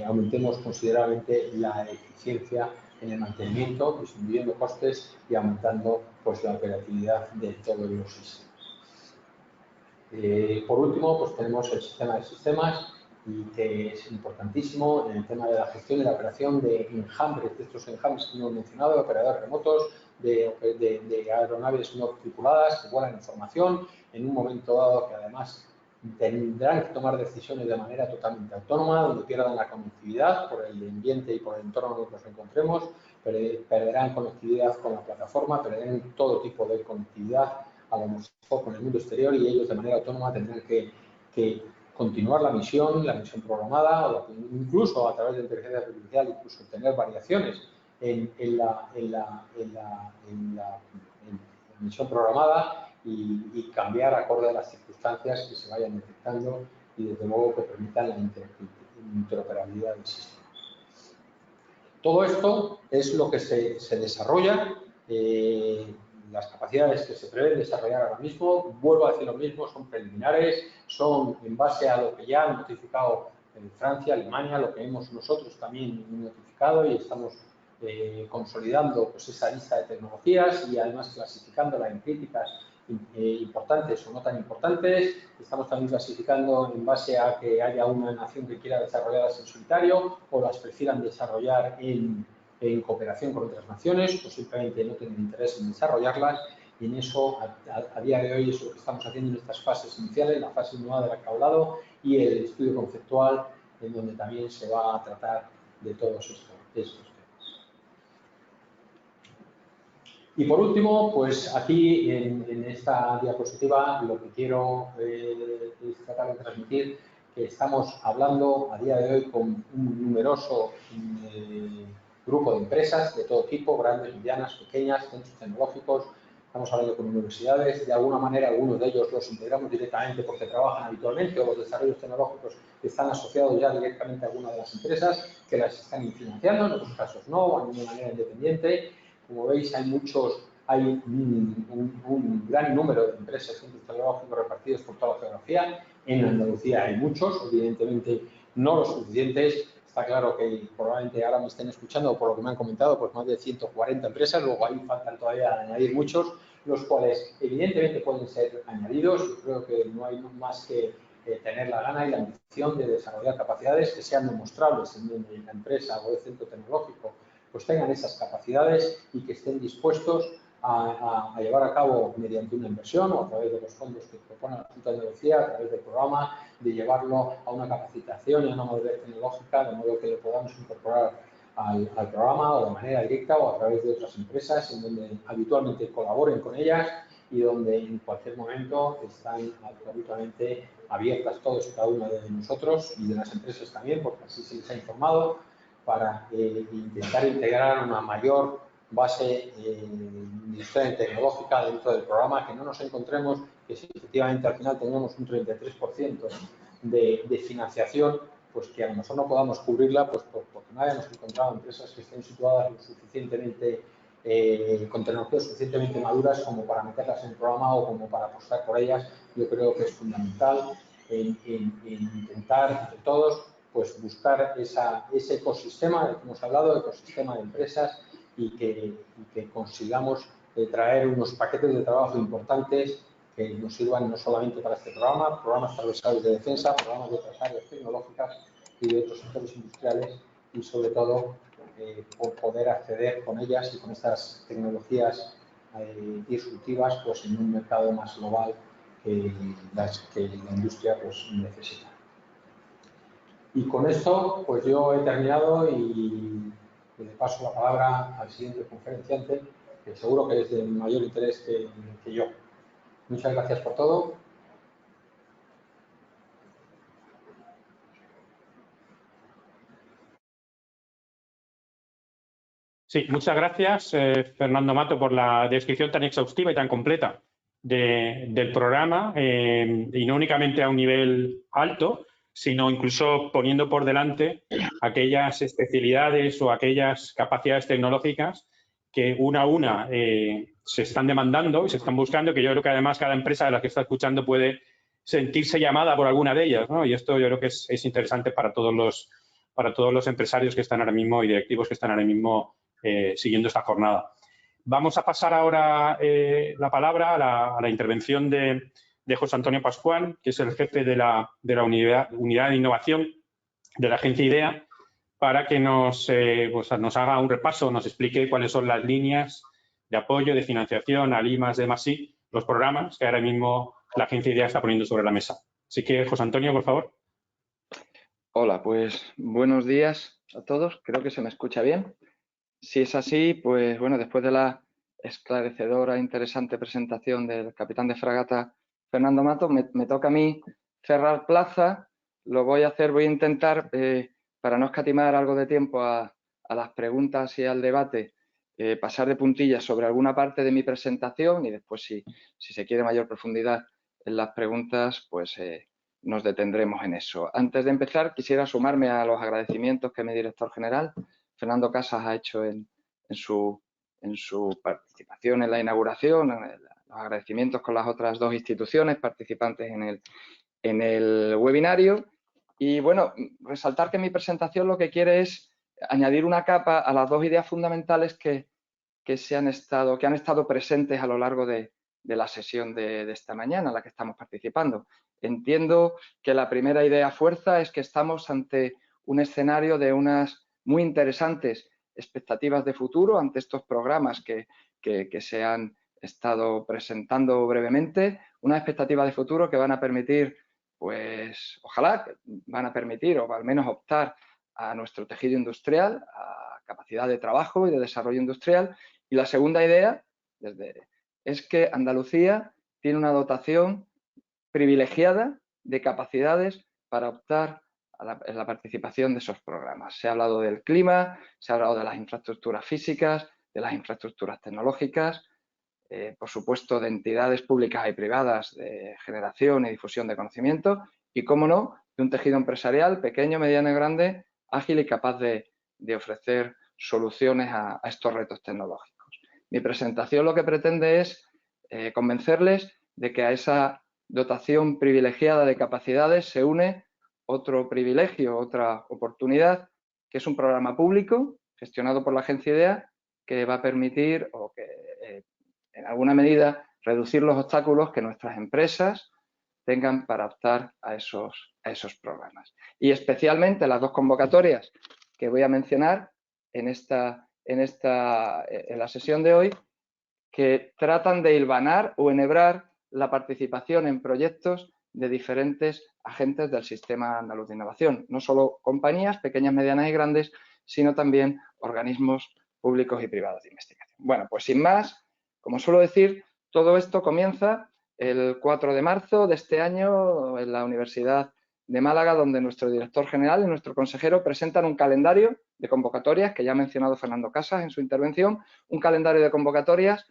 aumentemos considerablemente la eficiencia en el mantenimiento, disminuyendo costes y aumentando pues, la operatividad de todos los sistemas. Por último, pues tenemos el sistema de sistemas, y que es importantísimo en el tema de la gestión y la operación de enjambres, de estos enjambres que hemos mencionado, de operadores remotos, de aeronaves no tripuladas que vuelan en formación en un momento dado que además tendrán que tomar decisiones de manera totalmente autónoma, donde pierdan la conectividad por el ambiente y por el entorno en el que nos encontremos, perderán conectividad con la plataforma, perderán todo tipo de conectividad a lo mejor con el mundo exterior, y ellos de manera autónoma tendrán que continuar la misión programada, o incluso a través de inteligencia artificial, incluso tener variaciones en la misión programada y cambiar acorde a las circunstancias que se vayan detectando, y desde luego que permitan la interoperabilidad del sistema. Todo esto es lo que se desarrolla. Las capacidades que se prevén desarrollar ahora mismo, vuelvo a decir lo mismo, son preliminares, son en base a lo que ya han notificado en Francia, Alemania, lo que hemos nosotros también notificado, y estamos consolidando pues, esa lista de tecnologías y además clasificándola en críticas importantes o no tan importantes. Estamos también clasificando en base a que haya una nación que quiera desarrollarlas en solitario o las prefieran desarrollar en cooperación con otras naciones, o simplemente no tienen interés en desarrollarlas, y en eso, a día de hoy, es lo que estamos haciendo en estas fases iniciales, la fase innovadora de la que he hablado y el estudio conceptual, en donde también se va a tratar de todos estos temas. Y por último, pues aquí en esta diapositiva lo que quiero es tratar de transmitir que estamos hablando a día de hoy con un numeroso grupo de empresas de todo tipo, grandes, medianas, pequeñas, centros tecnológicos. Estamos hablando con universidades, de alguna manera algunos de ellos los integramos directamente porque trabajan habitualmente, o los desarrollos tecnológicos están asociados ya directamente a alguna de las empresas que las están financiando, en otros casos no, de manera independiente. Como veis, hay un gran número de empresas y centros tecnológicos repartidos por toda la geografía. En Andalucía hay muchos, evidentemente no los suficientes. Está claro que probablemente ahora me estén escuchando, por lo que me han comentado, pues más de 140 empresas, luego ahí faltan todavía añadir muchos, los cuales evidentemente pueden ser añadidos. Yo creo que no hay más que tener la gana y la ambición de desarrollar capacidades que sean demostrables en donde la empresa o el centro tecnológico pues tengan esas capacidades y que estén dispuestos a llevar a cabo mediante una inversión o a través de los fondos que propone la Junta de Andalucía, a través del programa, de llevarlo a una capacitación y a una madurez tecnológica, de modo que lo podamos incorporar al programa, o de manera directa o a través de otras empresas en donde habitualmente colaboren con ellas y donde en cualquier momento están absolutamente abiertas todos y cada uno de nosotros y de las empresas también, porque así se les ha informado, para intentar integrar una mayor base industrial y tecnológica dentro del programa, que no nos encontremos que si efectivamente al final tenemos un 33% de financiación, pues que a lo mejor no podamos cubrirla pues porque no hayamos encontrado empresas que estén situadas lo suficientemente con tecnologías suficientemente maduras como para meterlas en el programa o como para apostar por ellas. Yo creo que es fundamental en intentar entre todos pues buscar ese ecosistema del que hemos hablado, ecosistema de empresas, y que consigamos traer unos paquetes de trabajo importantes que nos sirvan no solamente para este programa, programas transversales de defensa, programas de otras áreas tecnológicas y de otros sectores industriales y sobre todo por poder acceder con ellas y con estas tecnologías disruptivas pues, en un mercado más global que la industria pues, necesita. Y con esto pues yo he terminado y le paso la palabra al siguiente conferenciante, que seguro que es de mayor interés que yo. Muchas gracias por todo. Sí, muchas gracias, Fernando Mato, por la descripción tan exhaustiva y tan completa del programa, y no únicamente a un nivel alto, sino incluso poniendo por delante aquellas especialidades o aquellas capacidades tecnológicas que una a una se están demandando y se están buscando, que yo creo que además cada empresa de la que está escuchando puede sentirse llamada por alguna de ellas, ¿no? Y esto yo creo que es interesante para todos los empresarios que están ahora mismo y directivos que están ahora mismo siguiendo esta jornada. Vamos a pasar ahora la palabra a la intervención de José Antonio Pascual, que es el jefe de la unidad de innovación de la agencia IDEA, para que nos haga un repaso, nos explique cuáles son las líneas de apoyo, de financiación al I+D+I, los programas que ahora mismo la agencia IDEA está poniendo sobre la mesa. Así que, José Antonio, por favor. Hola, pues buenos días a todos. Creo que se me escucha bien. Si es así, pues bueno, después de la esclarecedora e interesante presentación del capitán de fragata Fernando Mato, me toca a mí cerrar plaza. Lo voy a hacer, voy a intentar, para no escatimar algo de tiempo a las preguntas y al debate, pasar de puntillas sobre alguna parte de mi presentación y después, si se quiere mayor profundidad en las preguntas, pues nos detendremos en eso. Antes de empezar, quisiera sumarme a los agradecimientos que mi director general, Fernando Casas, ha hecho en su participación en la inauguración, los agradecimientos con las otras dos instituciones participantes en el webinario. Y bueno, resaltar que mi presentación lo que quiere es añadir una capa a las dos ideas fundamentales que han estado presentes a lo largo de la sesión de esta mañana, en la que estamos participando. Entiendo que la primera idea fuerza es que estamos ante un escenario de unas muy interesantes expectativas de futuro ante estos programas que se han estado presentando brevemente, unas expectativas de futuro que van a permitir, pues ojalá van a permitir o al menos optar a nuestro tejido industrial, a capacidad de trabajo y de desarrollo industrial. Y la segunda idea es que Andalucía tiene una dotación privilegiada de capacidades para optar a la participación de esos programas. Se ha hablado del clima, se ha hablado de las infraestructuras físicas, de las infraestructuras tecnológicas, por supuesto de entidades públicas y privadas de generación y difusión de conocimiento y, cómo no, de un tejido empresarial pequeño, mediano y grande, ágil y capaz de ofrecer soluciones a estos retos tecnológicos. Mi presentación lo que pretende es convencerles de que a esa dotación privilegiada de capacidades se une otro privilegio, otra oportunidad, que es un programa público gestionado por la agencia IDEA que va a permitir o que en alguna medida reducir los obstáculos que nuestras empresas tengan para optar a esos programas. Y especialmente las dos convocatorias que voy a mencionar en la sesión de hoy, que tratan de hilvanar o enhebrar la participación en proyectos de diferentes agentes del sistema andaluz de innovación. No solo compañías pequeñas, medianas y grandes, sino también organismos públicos y privados de investigación. Bueno, pues sin más, como suelo decir, todo esto comienza el 4 de marzo de este año en la Universidad de Málaga, donde nuestro director general y nuestro consejero presentan un calendario de convocatorias, que ya ha mencionado Fernando Casas en su intervención, un calendario de convocatorias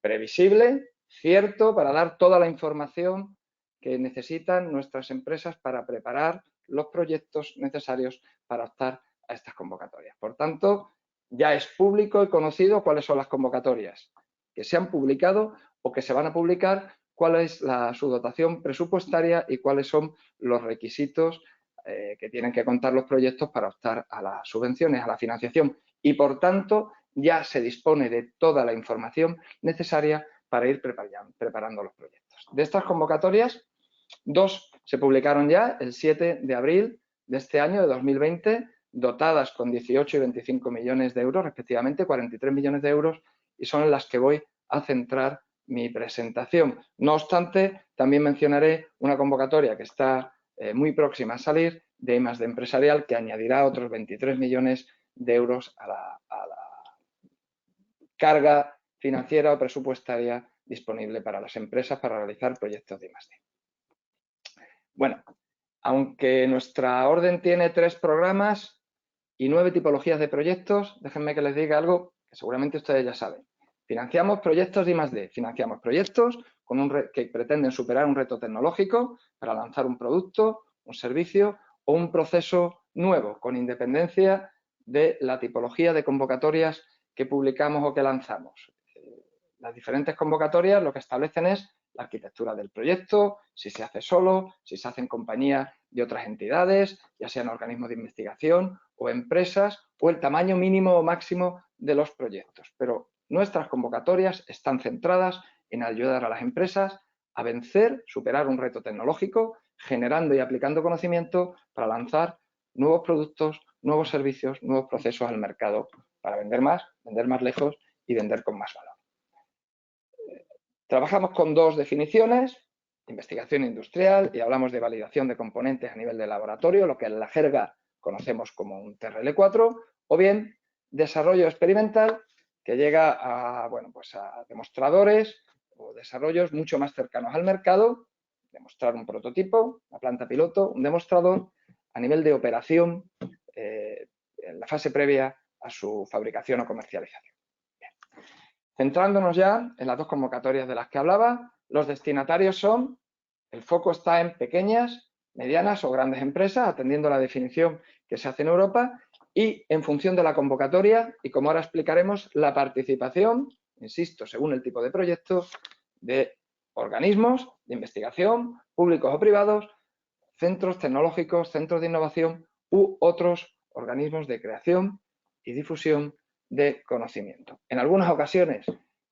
previsible, cierto, para dar toda la información que necesitan nuestras empresas para preparar los proyectos necesarios para optar a estas convocatorias. Por tanto, ya es público y conocido cuáles son las convocatorias que se han publicado o que se van a publicar, cuál es su dotación presupuestaria y cuáles son los requisitos que tienen que contar los proyectos para optar a las subvenciones, a la financiación. Y, por tanto, ya se dispone de toda la información necesaria para ir preparando los proyectos. proyectos. De estas convocatorias, 2 se publicaron ya el 7 de abril de este año, de 2020, dotadas con 18 y 25 millones de euros, respectivamente 43 millones de euros, y son en las que voy a centrar mi presentación. No obstante, también mencionaré una convocatoria que está muy próxima a salir de I+D Empresarial, que añadirá otros 23 millones de euros a la carga financiera o presupuestaria disponible para las empresas para realizar proyectos de I+D. Bueno, aunque nuestra orden tiene 3 programas y 9 tipologías de proyectos, déjenme que les diga algo que seguramente ustedes ya saben. Financiamos proyectos de I+D, financiamos proyectos que pretenden superar un reto tecnológico para lanzar un producto, un servicio o un proceso nuevo, con independencia de la tipología de convocatorias que publicamos o que lanzamos. Las diferentes convocatorias lo que establecen es la arquitectura del proyecto, si se hace solo, si se hace en compañía de otras entidades, ya sean organismos de investigación o empresas, o el tamaño mínimo o máximo de los proyectos. Pero nuestras convocatorias están centradas en ayudar a las empresas a vencer, superar un reto tecnológico, generando y aplicando conocimiento para lanzar nuevos productos, nuevos servicios, nuevos procesos al mercado para vender más lejos y vender con más valor. Trabajamos con 2 definiciones, investigación industrial, y hablamos de validación de componentes a nivel de laboratorio, lo que en la jerga conocemos como un TRL4, o bien desarrollo experimental, que llega a, bueno, pues a demostradores o desarrollos mucho más cercanos al mercado, demostrar un prototipo, una planta piloto, un demostrador a nivel de operación en la fase previa a su fabricación o comercialización. Bien. Centrándonos ya en las 2 convocatorias de las que hablaba, los destinatarios son, el foco está en pequeñas, medianas o grandes empresas, atendiendo a la definición que se hace en Europa, y en función de la convocatoria, y como ahora explicaremos, la participación, insisto, según el tipo de proyecto, de organismos de investigación, públicos o privados, centros tecnológicos, centros de innovación u otros organismos de creación y difusión de conocimiento. En algunas ocasiones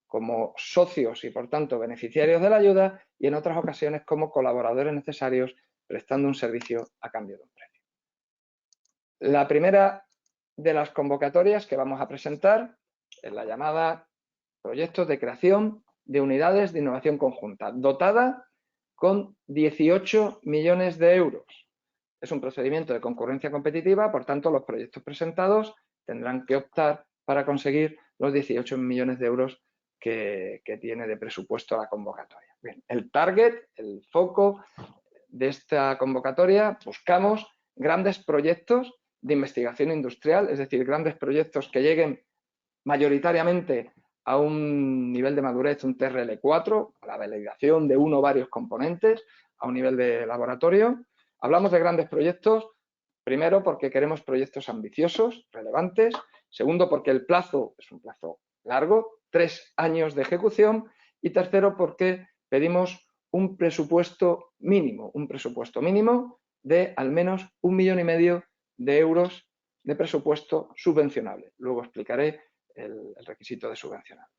como socios y, por tanto, beneficiarios de la ayuda, y en otras ocasiones como colaboradores necesarios prestando un servicio a cambio de un precio. La primera de las convocatorias que vamos a presentar es la llamada Proyectos de Creación de Unidades de Innovación Conjunta, dotada con 18 millones de euros. Es un procedimiento de concurrencia competitiva, por tanto, los proyectos presentados tendrán que optar para conseguir los 18 millones de euros que tiene de presupuesto la convocatoria. Bien, el target, el foco de esta convocatoria, buscamos grandes proyectos de investigación industrial, es decir, grandes proyectos que lleguen mayoritariamente a un nivel de madurez, un TRL4, a la validación de uno o varios componentes, a un nivel de laboratorio. Hablamos de grandes proyectos, primero porque queremos proyectos ambiciosos, relevantes, segundo porque el plazo es un plazo largo, 3 años de ejecución, y tercero porque pedimos un presupuesto mínimo de al menos 1,5 millones de euros de presupuesto subvencionable. Luego explicaré el requisito de subvencionable.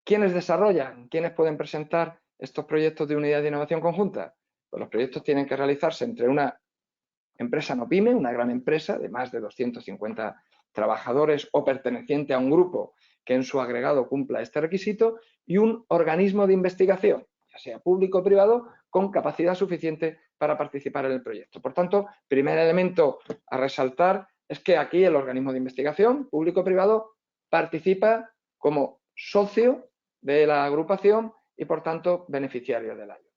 ¿Quiénes desarrollan? ¿Quiénes pueden presentar estos proyectos de unidad de innovación conjunta? Pues los proyectos tienen que realizarse entre una empresa no pyme, una gran empresa de más de 250 trabajadores o perteneciente a un grupo que en su agregado cumpla este requisito, y un organismo de investigación, ya sea público o privado, con capacidad suficiente para participar en el proyecto. Por tanto, primer elemento a resaltar es que aquí el organismo de investigación, público o privado, participa como socio de la agrupación y, por tanto, beneficiario de la ayuda.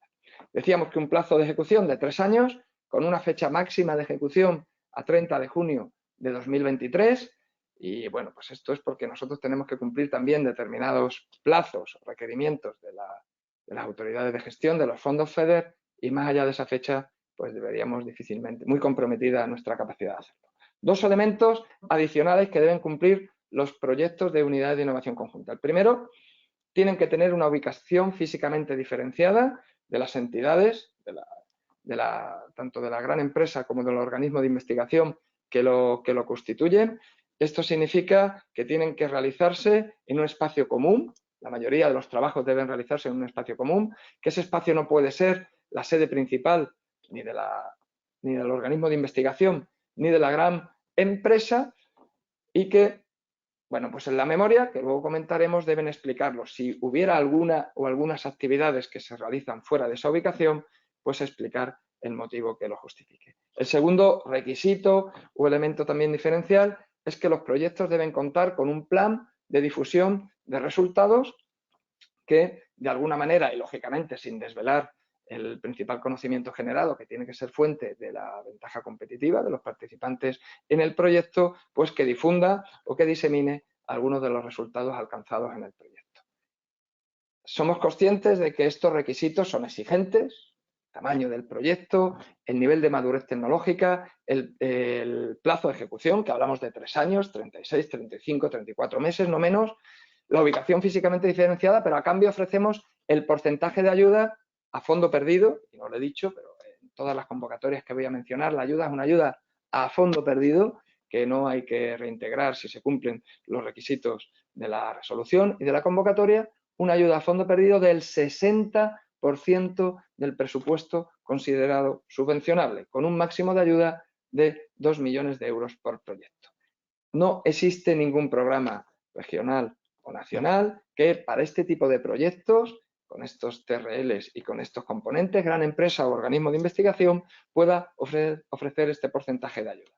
Decíamos que un plazo de ejecución de 3 años, con una fecha máxima de ejecución a 30 de junio de 2023, y bueno, pues esto es porque nosotros tenemos que cumplir también determinados plazos o requerimientos de las autoridades de gestión de los fondos FEDER, y más allá de esa fecha, pues deberíamos difícilmente, muy comprometida nuestra capacidad de hacerlo. 2 elementos adicionales que deben cumplir los proyectos de unidades de innovación conjunta. El primero, tienen que tener una ubicación físicamente diferenciada de las entidades, tanto de la gran empresa como del organismo de investigación que lo constituyen. Esto significa que tienen que realizarse en un espacio común, la mayoría de los trabajos deben realizarse en un espacio común, que ese espacio no puede ser la sede principal ni del organismo de investigación ni de la gran empresa, y que, bueno, pues en la memoria, que luego comentaremos, deben explicarlo. Si hubiera alguna o algunas actividades que se realizan fuera de esa ubicación, pues explicar el motivo que lo justifique. El segundo requisito o elemento también diferencial es que los proyectos deben contar con un plan de difusión de resultados que, de alguna manera, y lógicamente sin desvelar el principal conocimiento generado, que tiene que ser fuente de la ventaja competitiva de los participantes en el proyecto, pues que difunda o que disemine algunos de los resultados alcanzados en el proyecto. Somos conscientes de que estos requisitos son exigentes: tamaño del proyecto, el nivel de madurez tecnológica, el plazo de ejecución, que hablamos de 3 años, 36, 35, 34 meses, no menos, la ubicación físicamente diferenciada, pero a cambio ofrecemos el porcentaje de ayuda a fondo perdido, y no lo he dicho, pero en todas las convocatorias que voy a mencionar, la ayuda es una ayuda a fondo perdido, que no hay que reintegrar si se cumplen los requisitos de la resolución y de la convocatoria, una ayuda a fondo perdido del 60% del presupuesto considerado subvencionable, con un máximo de ayuda de 2 millones de euros por proyecto. No existe ningún programa regional o nacional que para este tipo de proyectos, con estos TRLs y con estos componentes, gran empresa o organismo de investigación pueda ofrecer este porcentaje de ayuda.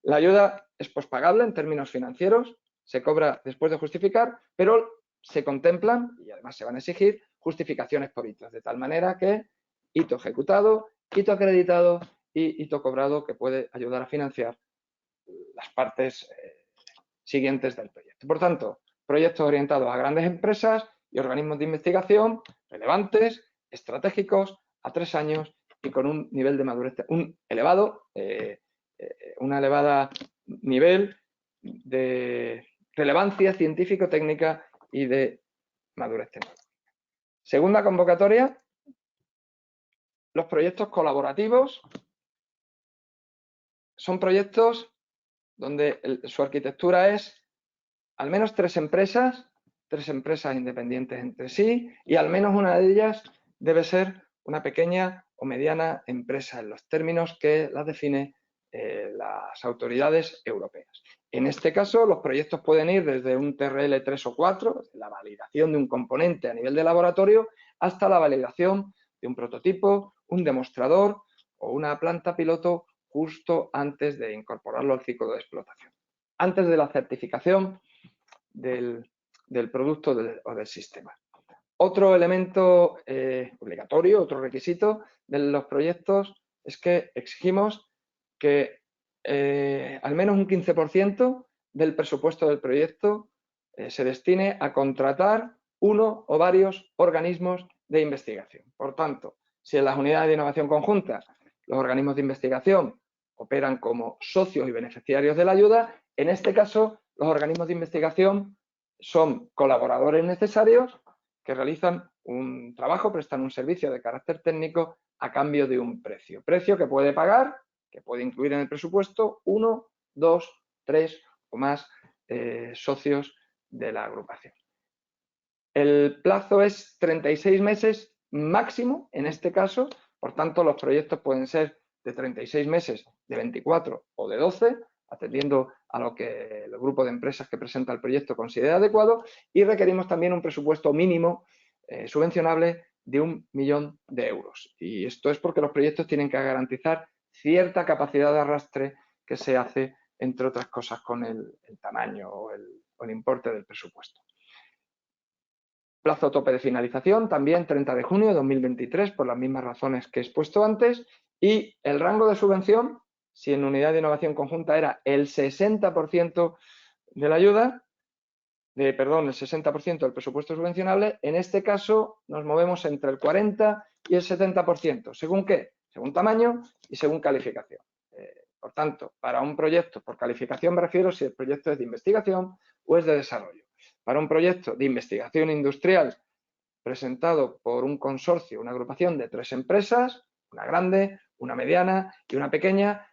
La ayuda es pospagable en términos financieros, se cobra después de justificar, pero se contemplan, y además se van a exigir, justificaciones por hitos, de tal manera que hito ejecutado, hito acreditado y hito cobrado, que puede ayudar a financiar las partes siguientes del proyecto. Por tanto, proyectos orientados a grandes empresas y organismos de investigación relevantes, estratégicos, a 3 años y con un nivel de madurez, un elevado nivel de relevancia científico-técnica y de madurez tecnológica. Segunda convocatoria, los proyectos colaborativos. Son proyectos donde su arquitectura es al menos 3 empresas independientes entre sí, y al menos una de ellas debe ser una pequeña o mediana empresa, en los términos que las define las autoridades europeas. En este caso, los proyectos pueden ir desde un TRL 3 o 4, la validación de un componente a nivel de laboratorio, hasta la validación de un prototipo, un demostrador o una planta piloto justo antes de incorporarlo al ciclo de explotación, antes de la certificación del producto o del sistema. Otro elemento obligatorio, otro requisito de los proyectos es que exigimos que al menos un 15% del presupuesto del proyecto se destine a contratar uno o varios organismos de investigación. Por tanto, si en las unidades de innovación conjunta los organismos de investigación operan como socios y beneficiarios de la ayuda, en este caso los organismos de investigación son colaboradores necesarios que realizan un trabajo, prestan un servicio de carácter técnico a cambio de un precio. Precio que puede pagar, que puede incluir en el presupuesto 1, 2, 3 o más socios de la agrupación. El plazo es 36 meses máximo en este caso, por tanto los proyectos pueden ser de 36 meses, de 24 o de 12, atendiendo a lo que el grupo de empresas que presenta el proyecto considera adecuado, y requerimos también un presupuesto mínimo subvencionable de 1 millón de euros. Y esto es porque los proyectos tienen que garantizar cierta capacidad de arrastre que se hace, entre otras cosas, con el tamaño o el importe del presupuesto. Plazo tope de finalización, también 30 de junio de 2023, por las mismas razones que he expuesto antes, y el rango de subvención, si en unidad de innovación conjunta era el 60% de la ayuda, el 60% del presupuesto subvencionable, en este caso nos movemos entre el 40 y el 70%. ¿Según qué? Según tamaño y según calificación. Por tanto, para un proyecto, por calificación me refiero si el proyecto es de investigación o es de desarrollo. Para un proyecto de investigación industrial presentado por un consorcio, una agrupación de 3 empresas, una grande, una mediana y una pequeña,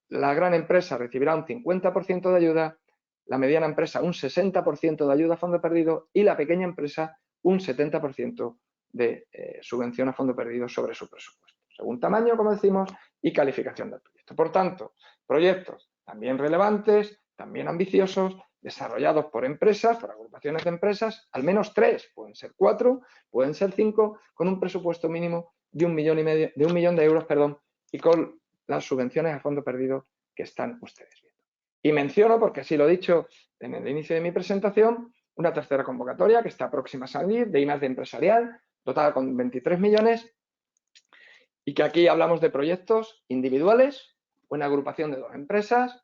la gran empresa recibirá un 50% de ayuda la mediana empresa un 60% de ayuda a fondo perdido y la pequeña empresa un 70% de subvención a fondo perdido sobre su presupuesto, según tamaño, como decimos, y calificación del proyecto. Por tanto, proyectos también relevantes, también ambiciosos, desarrollados por empresas, por agrupaciones de empresas, al menos 3, pueden ser 4, pueden ser 5, con un presupuesto mínimo de 1,5 millón de euros, y con las subvenciones a fondo perdido que están ustedes viendo. Y menciono, porque así lo he dicho en el inicio de mi presentación, una tercera convocatoria que está próxima a salir, de I+D empresarial, dotada con 23 millones, y que aquí hablamos de proyectos individuales o en agrupación de 2 empresas,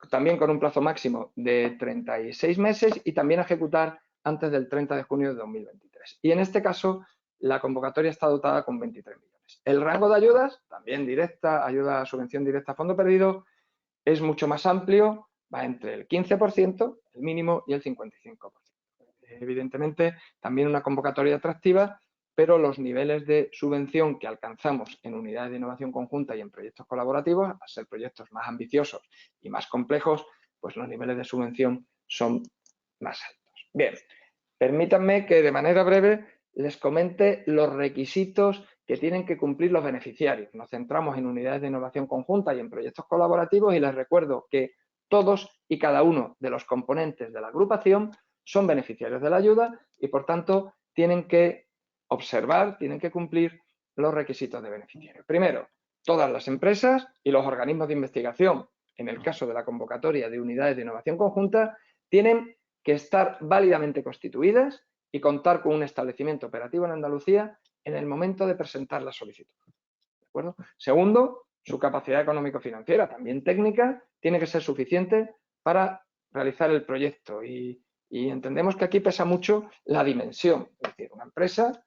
también con un plazo máximo de 36 meses y también a ejecutar antes del 30 de junio de 2023. Y en este caso, la convocatoria está dotada con 23 millones. El rango de ayudas, también directa, ayuda, subvención directa a fondo perdido, es mucho más amplio, va entre el 15%, el mínimo, y el 55%. Evidentemente, también una convocatoria atractiva, pero los niveles de subvención que alcanzamos en unidades de innovación conjunta y en proyectos colaborativos, al ser proyectos más ambiciosos y más complejos, pues los niveles de subvención son más altos. Bien, permítanme que de manera breve les comente los requisitos que tienen que cumplir los beneficiarios. Nos centramos en unidades de innovación conjunta y en proyectos colaborativos y les recuerdo que todos y cada uno de los componentes de la agrupación son beneficiarios de la ayuda y, por tanto, tienen que observar, tienen que cumplir los requisitos de beneficiario. Primero, todas las empresas y los organismos de investigación, en el caso de la convocatoria de unidades de innovación conjunta, tienen que estar válidamente constituidas y contar con un establecimiento operativo en Andalucía en el momento de presentar la solicitud. ¿De acuerdo? Segundo, su capacidad económico-financiera, también técnica, tiene que ser suficiente para realizar el proyecto y entendemos que aquí pesa mucho la dimensión. Es decir, una empresa,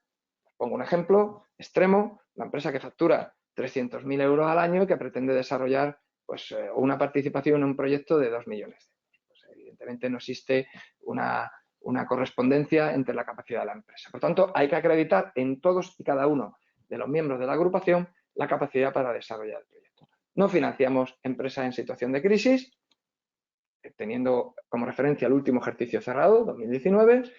pongo un ejemplo extremo, una empresa que factura 300.000 euros al año y que pretende desarrollar pues, una participación en un proyecto de 2 millones de euros. Pues, evidentemente no existe una correspondencia entre la capacidad de la empresa. Por tanto, hay que acreditar en todos y cada uno de los miembros de la agrupación la capacidad para desarrollar el proyecto. No financiamos empresas en situación de crisis, teniendo como referencia el último ejercicio cerrado, 2019.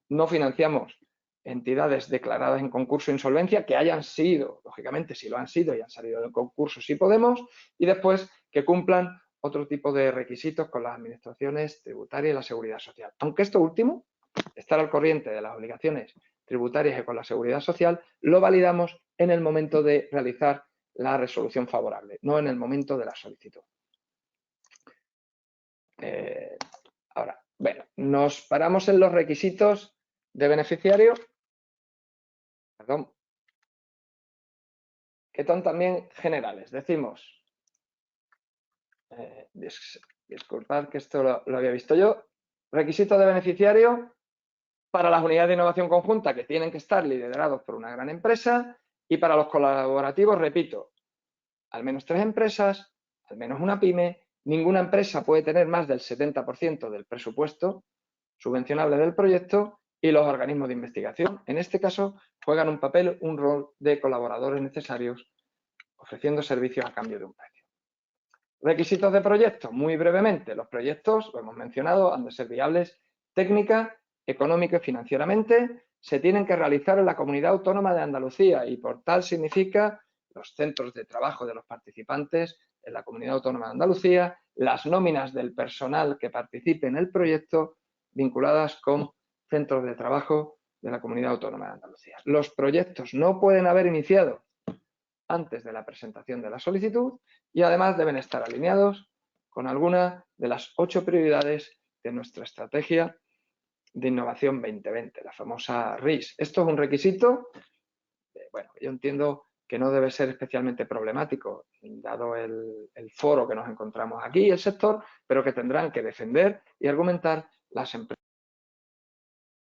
No financiamos entidades declaradas en concurso de insolvencia que hayan sido, lógicamente, si lo han sido y han salido del concurso, sí podemos, y después que cumplan otro tipo de requisitos con las administraciones tributarias y la seguridad social. Aunque esto último, estar al corriente de las obligaciones tributarias y con la seguridad social, lo validamos en el momento de realizar la resolución favorable, no en el momento de la solicitud. Ahora, bueno, nos paramos en los requisitos de beneficiario, perdón, que son también generales. Decimos, disculpad que esto lo había visto yo, requisitos de beneficiario para las unidades de innovación conjunta que tienen que estar liderados por una gran empresa y para los colaborativos, repito, al menos 3 empresas, al menos una pyme, ninguna empresa puede tener más del 70% del presupuesto subvencionable del proyecto y los organismos de investigación, en este caso, juegan un rol de colaboradores necesarios ofreciendo servicios a cambio de un precio. Requisitos de proyecto, muy brevemente. Los proyectos, lo hemos mencionado, han de ser viables técnica, económica y financieramente. Se tienen que realizar en la Comunidad Autónoma de Andalucía y por tal significa los centros de trabajo de los participantes en la Comunidad Autónoma de Andalucía, las nóminas del personal que participe en el proyecto vinculadas con centros de trabajo de la Comunidad Autónoma de Andalucía. Los proyectos no pueden haber iniciado antes de la presentación de la solicitud y además deben estar alineados con alguna de las 8 prioridades de nuestra estrategia de innovación 2020, la famosa RIS. Esto es un requisito, bueno, yo entiendo que no debe ser especialmente problemático, dado el foro que nos encontramos aquí, el sector, pero que tendrán que defender y argumentar las empresas.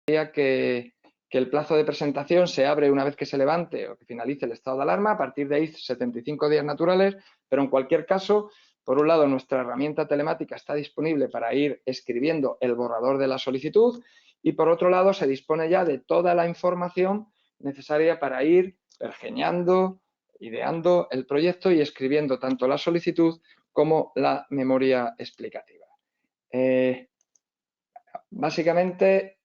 Que el plazo de presentación se abre una vez que se levante o que finalice el estado de alarma, a partir de ahí 75 días naturales, pero en cualquier caso, por un lado, nuestra herramienta telemática está disponible para ir escribiendo el borrador de la solicitud y por otro lado se dispone ya de toda la información necesaria para ir pergeñando, ideando el proyecto y escribiendo tanto la solicitud como la memoria explicativa. Básicamente,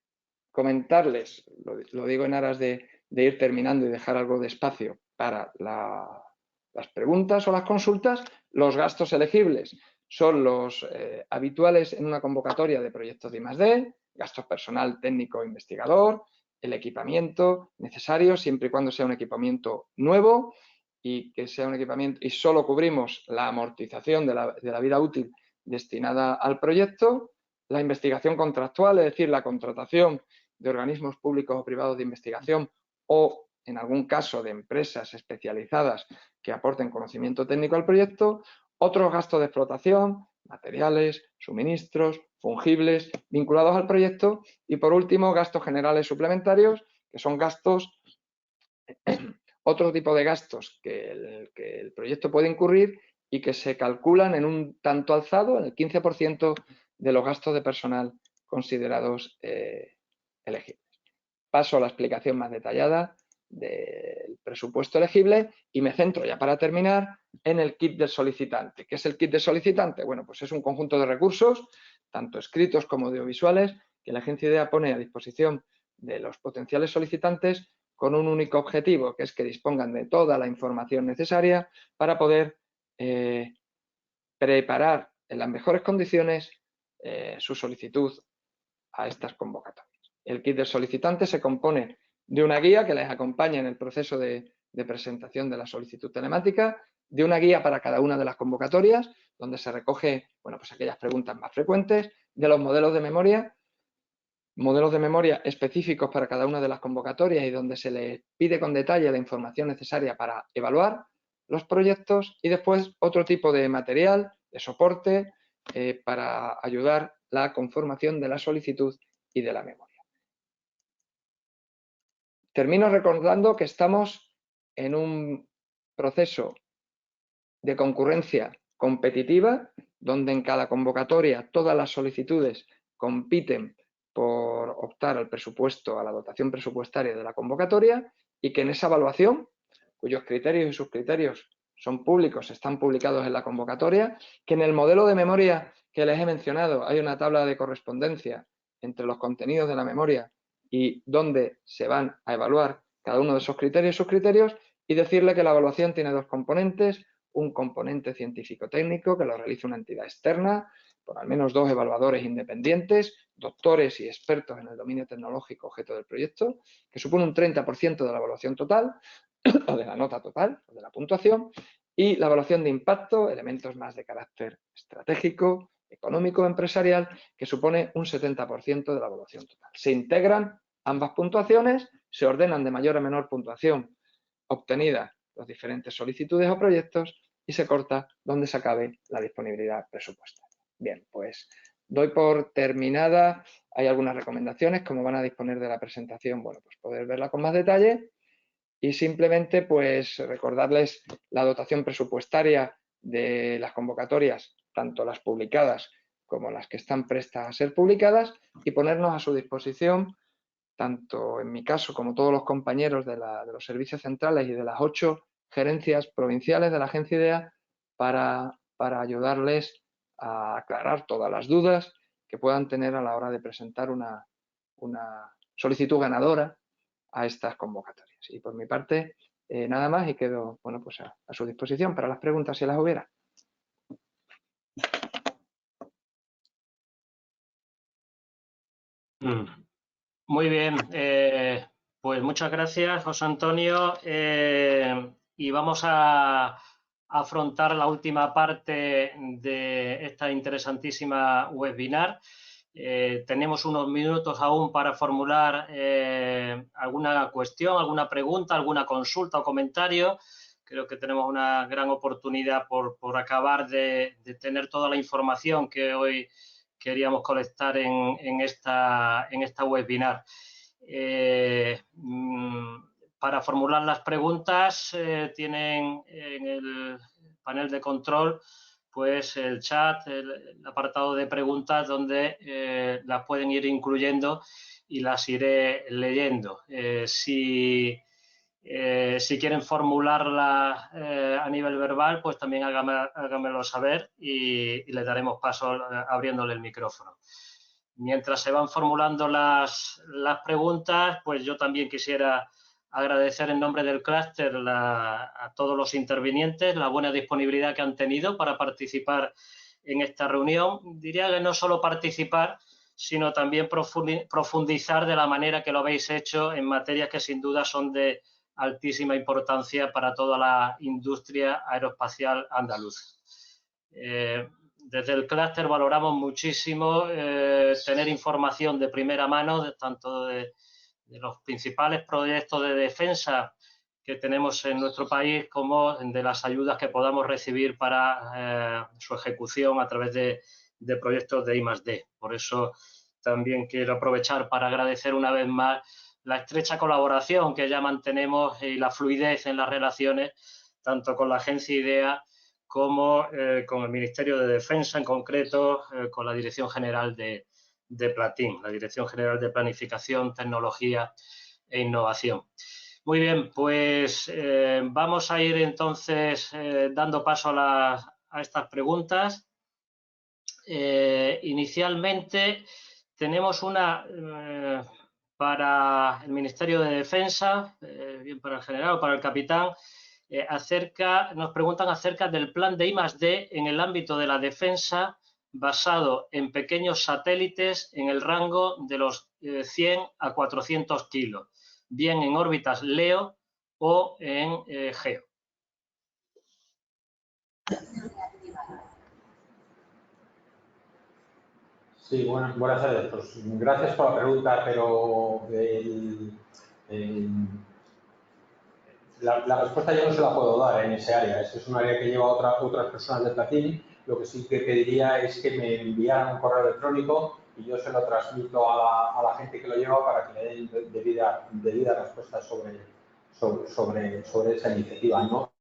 comentarles, lo digo en aras de ir terminando y dejar algo de espacio para las preguntas o las consultas. Los gastos elegibles son los habituales en una convocatoria de proyectos de I+D, gastos personal, técnico, investigador, el equipamiento necesario, siempre y cuando sea un equipamiento nuevo y que sea un equipamiento y solo cubrimos la amortización de la vida útil destinada al proyecto, la investigación contractual, es decir, la contratación de organismos públicos o privados de investigación o, en algún caso, de empresas especializadas que aporten conocimiento técnico al proyecto, otros gastos de explotación, materiales, suministros, fungibles, vinculados al proyecto y, por último, gastos generales suplementarios, que son gastos, otro tipo de gastos que el proyecto puede incurrir y que se calculan en un tanto alzado, en el 15% de los gastos de personal considerados elegibles. Paso a la explicación más detallada del presupuesto elegible y me centro ya para terminar en el kit del solicitante. ¿Qué es el kit del solicitante? Bueno, pues es un conjunto de recursos, tanto escritos como audiovisuales, que la Agencia IDEA pone a disposición de los potenciales solicitantes con un único objetivo, que es que dispongan de toda la información necesaria para poder preparar en las mejores condiciones su solicitud a estas convocatorias. El kit del solicitante se compone de una guía que les acompaña en el proceso de presentación de la solicitud telemática, de una guía para cada una de las convocatorias, donde se recoge, bueno, pues aquellas preguntas más frecuentes, de los modelos de memoria específicos para cada una de las convocatorias y donde se les pide con detalle la información necesaria para evaluar los proyectos, y después otro tipo de material, de soporte, para ayudar la conformación de la solicitud y de la memoria. Termino recordando que estamos en un proceso de concurrencia competitiva, donde en cada convocatoria todas las solicitudes compiten por optar al presupuesto, a la dotación presupuestaria de la convocatoria, y que en esa evaluación, cuyos criterios y subcriterios son públicos, están publicados en la convocatoria, que en el modelo de memoria que les he mencionado hay una tabla de correspondencia entre los contenidos de la memoria y donde se van a evaluar cada uno de esos criterios y subcriterios, y decirle que la evaluación tiene dos componentes: un componente científico-técnico que lo realiza una entidad externa, por al menos 2 evaluadores independientes, doctores y expertos en el dominio tecnológico objeto del proyecto, que supone un 30% de la evaluación total, o de la nota total, o de la puntuación, y la evaluación de impacto, elementos más de carácter estratégico, económico, empresarial, que supone un 70% de la evaluación total. Se integran ambas puntuaciones, se ordenan de mayor a menor puntuación obtenida las diferentes solicitudes o proyectos y se corta donde se acabe la disponibilidad presupuestaria. Bien, pues doy por terminada. Hay algunas recomendaciones, como van a disponer de la presentación, bueno, pues poder verla con más detalle, y simplemente pues recordarles la dotación presupuestaria de las convocatorias, tanto las publicadas como las que están prestas a ser publicadas, y ponernos a su disposición, tanto en mi caso como todos los compañeros de los servicios centrales y de las 8 gerencias provinciales de la Agencia IDEA, para ayudarles a aclarar todas las dudas que puedan tener a la hora de presentar una solicitud ganadora a estas convocatorias. Y por mi parte, nada más, y quedo, bueno, pues a su disposición para las preguntas si las hubiera. Muy bien, pues muchas gracias, José Antonio, y vamos a afrontar la última parte de esta interesantísima webinar. Tenemos unos minutos aún para formular alguna cuestión, alguna pregunta, alguna consulta o comentario. Creo que tenemos una gran oportunidad por acabar de tener toda la información que hoy queríamos colectar en esta webinar. Para formular las preguntas tienen en el panel de control pues el chat, el apartado de preguntas, donde las pueden ir incluyendo y las iré leyendo. Si Si quieren formularla a nivel verbal, pues también háganmelo saber y le daremos paso abriéndole el micrófono. Mientras se van formulando las preguntas, pues yo también quisiera agradecer en nombre del clúster a todos los intervinientes la buena disponibilidad que han tenido para participar en esta reunión. Diría que no solo participar, sino también profundizar de la manera que lo habéis hecho en materias que sin duda son de altísima importancia para toda la industria aeroespacial andaluza. Desde el clúster valoramos muchísimo tener información de primera mano, tanto de los principales proyectos de defensa que tenemos en nuestro país como de las ayudas que podamos recibir para su ejecución a través de proyectos de I+D. Por eso también quiero aprovechar para agradecer una vez más la estrecha colaboración que ya mantenemos y la fluidez en las relaciones, tanto con la agencia IDEA como con el Ministerio de Defensa, en concreto con la Dirección General de Platín, la Dirección General de Planificación, Tecnología e Innovación. Muy bien, pues vamos a ir entonces dando paso a estas preguntas. Inicialmente tenemos una para el Ministerio de Defensa, bien para el general o para el capitán, nos preguntan acerca del plan de I+D en el ámbito de la defensa basado en pequeños satélites en el rango de los 100 a 400 kilos, bien en órbitas LEO o en GEO. Sí, buenas tardes. Pues gracias por la pregunta, pero la respuesta yo no se la puedo dar en ese área. Es un área que lleva otras personas de Platín. Lo que sí que pediría es que me enviaran un correo electrónico y yo se lo transmito a la gente que lo lleva para que le den debida respuesta sobre esa iniciativa. No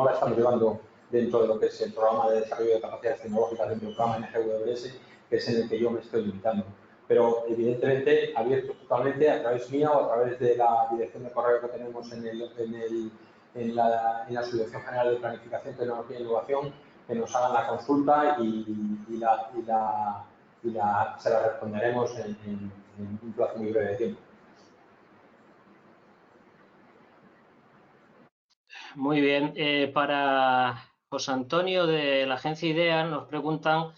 la estamos llevando dentro de lo que es el programa de desarrollo de capacidades tecnológicas dentro del programa NGWS, que es en el que yo me estoy limitando. Pero evidentemente abierto totalmente a través mía o a través de la dirección de correo que tenemos en la Subdirección General de Planificación, Tecnología e Innovación, que nos hagan la consulta y se la responderemos en un plazo muy breve de tiempo. Muy bien. Para José Antonio de la agencia IDEA nos preguntan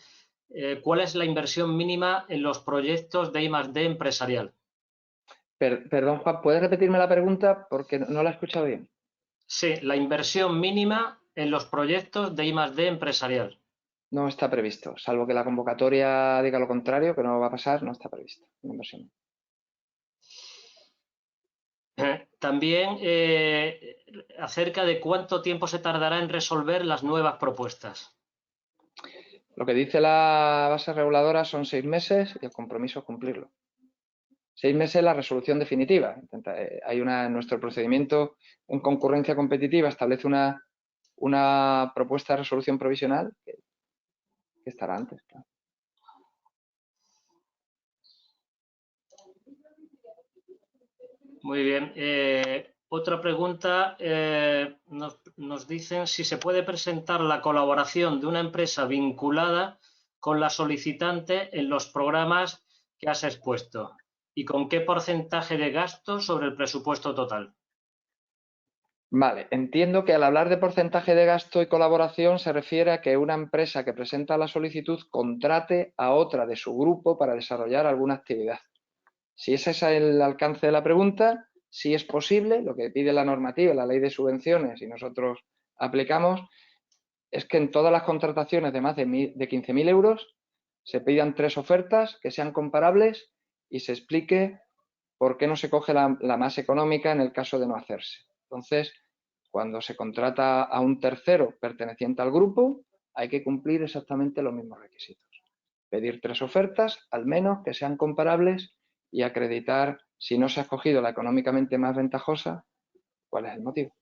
¿cuál es la inversión mínima en los proyectos de I+D empresarial? Perdón, Juan, ¿puedes repetirme la pregunta? Porque no la he escuchado bien. Sí, la inversión mínima en los proyectos de I+D empresarial. No está previsto, salvo que la convocatoria diga lo contrario, que no va a pasar, no está previsto la inversión. También acerca de cuánto tiempo se tardará en resolver las nuevas propuestas. Lo que dice la base reguladora son 6 meses y el compromiso es cumplirlo. 6 meses la resolución definitiva. Nuestro procedimiento en concurrencia competitiva establece una propuesta de resolución provisional que estará antes, claro. Muy bien. Otra pregunta, nos dicen si se puede presentar la colaboración de una empresa vinculada con la solicitante en los programas que has expuesto y con qué porcentaje de gasto sobre el presupuesto total. Vale, entiendo que al hablar de porcentaje de gasto y colaboración se refiere a que una empresa que presenta la solicitud contrate a otra de su grupo para desarrollar alguna actividad. Si ese es el alcance de la pregunta, sí es posible, lo que pide la normativa, la ley de subvenciones y nosotros aplicamos, es que en todas las contrataciones de más de 15.000 euros se pidan 3 ofertas que sean comparables y se explique por qué no se coge la más económica en el caso de no hacerse. Entonces, cuando se contrata a un tercero perteneciente al grupo, hay que cumplir exactamente los mismos requisitos. Pedir 3 ofertas, al menos, que sean comparables y acreditar, si no se ha escogido la económicamente más ventajosa, cuál es el motivo.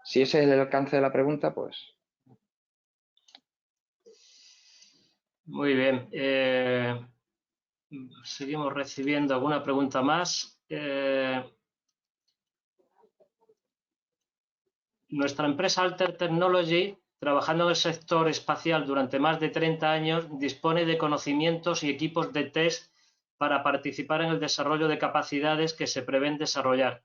Si ese es el alcance de la pregunta, pues... Muy bien. Seguimos recibiendo alguna pregunta más. Nuestra empresa Alter Technology, trabajando en el sector espacial durante más de 30 años, dispone de conocimientos y equipos de test para participar en el desarrollo de capacidades que se prevén desarrollar,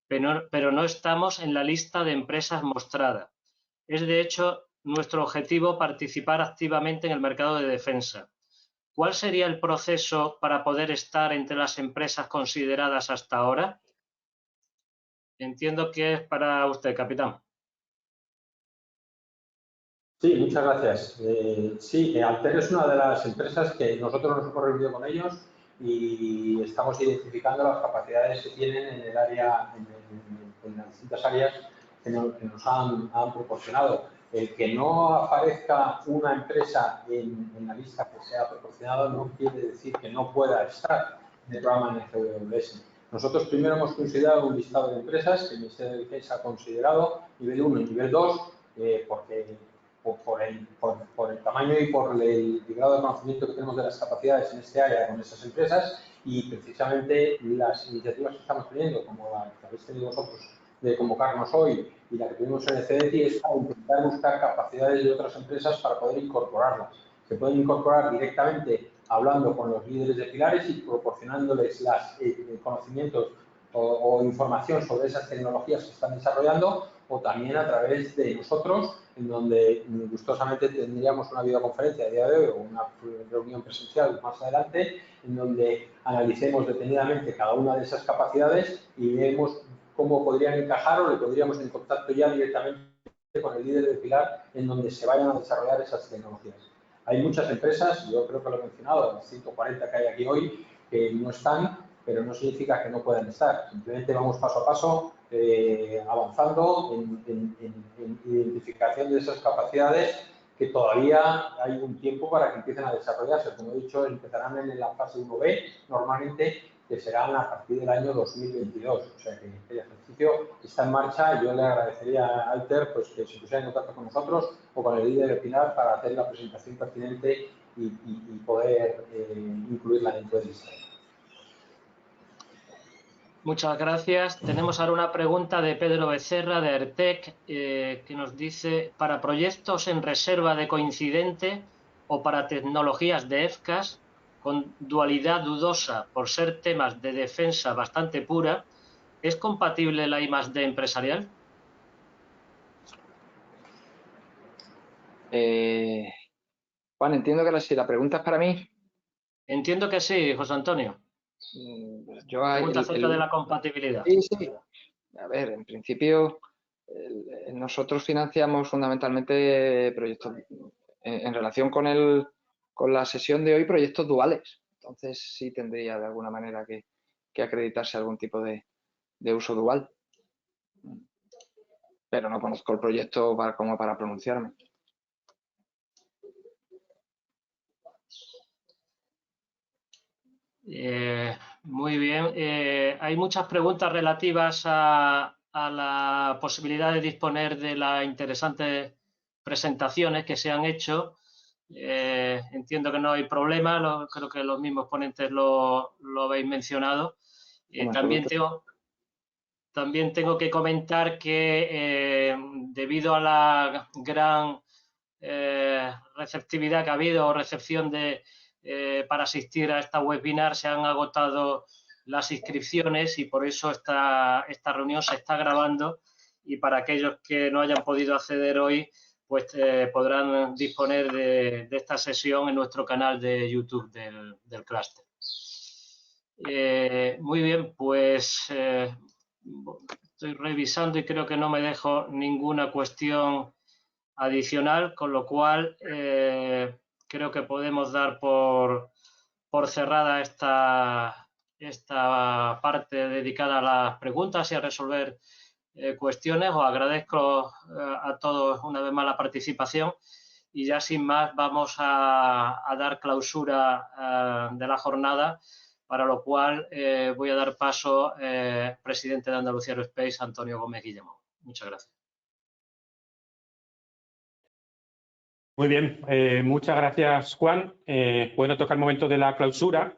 pero no estamos en la lista de empresas mostrada. Es, de hecho, nuestro objetivo participar activamente en el mercado de defensa. ¿Cuál sería el proceso para poder estar entre las empresas consideradas hasta ahora? Entiendo que es para usted, capitán. Sí, muchas gracias. Sí, Alter es una de las empresas que nosotros nos hemos reunido con ellos y estamos identificando las capacidades que tienen en el área, en las distintas áreas que nos han proporcionado. El que no aparezca una empresa en la lista que se ha proporcionado no quiere decir que no pueda estar en el programa NGWS. Nosotros primero hemos considerado un listado de empresas que el Ministerio de Defensa ha considerado nivel 1 y nivel 2 porque por el tamaño y por el grado de conocimiento que tenemos de las capacidades en este área con estas empresas y precisamente las iniciativas que estamos teniendo, como la que habéis tenido vosotros de convocarnos hoy y la que tuvimos en el CDTI, es para intentar buscar capacidades de otras empresas para poder incorporarlas. Se pueden incorporar directamente hablando con los líderes de pilares y proporcionándoles los conocimientos o información sobre esas tecnologías que están desarrollando, o también a través de nosotros, en donde gustosamente tendríamos una videoconferencia a día de hoy o una reunión presencial más adelante, en donde analicemos detenidamente cada una de esas capacidades y vemos cómo podrían encajar o le podríamos en contacto ya directamente con el líder de pilar en donde se vayan a desarrollar esas tecnologías. Hay muchas empresas, yo creo que lo he mencionado, las 140 que hay aquí hoy, que no están, pero no significa que no puedan estar. Simplemente vamos paso a paso avanzando en identificación de esas capacidades que todavía hay un tiempo para que empiecen a desarrollarse. Como he dicho, empezarán en la fase 1B normalmente, que serán a partir del año 2022. O sea que el ejercicio está en marcha y yo le agradecería a Alter pues, que se pusiera en contacto con nosotros o con el líder de Pilar para hacer la presentación pertinente y poder incluirla dentro del listado. Muchas gracias. Tenemos ahora una pregunta de Pedro Becerra, de Aertec, que nos dice, para proyectos en reserva de coincidente o para tecnologías de FCAS con dualidad dudosa por ser temas de defensa bastante pura, ¿es compatible la I+D empresarial? Juan, entiendo que si la pregunta es para mí. Entiendo que sí, José Antonio. Pregunta acerca de la compatibilidad. Sí, sí. A ver, en principio nosotros financiamos fundamentalmente proyectos en relación con la sesión de hoy, proyectos duales. Entonces sí tendría de alguna manera que acreditarse algún tipo de uso dual. Pero no conozco el proyecto como para pronunciarme. Muy bien. Hay muchas preguntas relativas a la posibilidad de disponer de las interesantes presentaciones que se han hecho. Entiendo que no hay problema, creo que los mismos ponentes lo habéis mencionado. También tengo que comentar que debido a la gran receptividad que ha habido o recepción para asistir a esta webinar, se han agotado las inscripciones y por eso esta reunión se está grabando, y para aquellos que no hayan podido acceder hoy, pues podrán disponer de esta sesión en nuestro canal de YouTube del clúster. Muy bien, pues estoy revisando y creo que no me dejo ninguna cuestión adicional, con lo cual creo que podemos dar por cerrada esta parte dedicada a las preguntas y a resolver cuestiones. Os agradezco a todos una vez más la participación y ya sin más vamos a dar clausura de la jornada, para lo cual voy a dar paso al presidente de Andalucía Aerospace, Antonio Gómez Guillamón. Muchas gracias. Muy bien, muchas gracias, Juan. Bueno, toca el momento de la clausura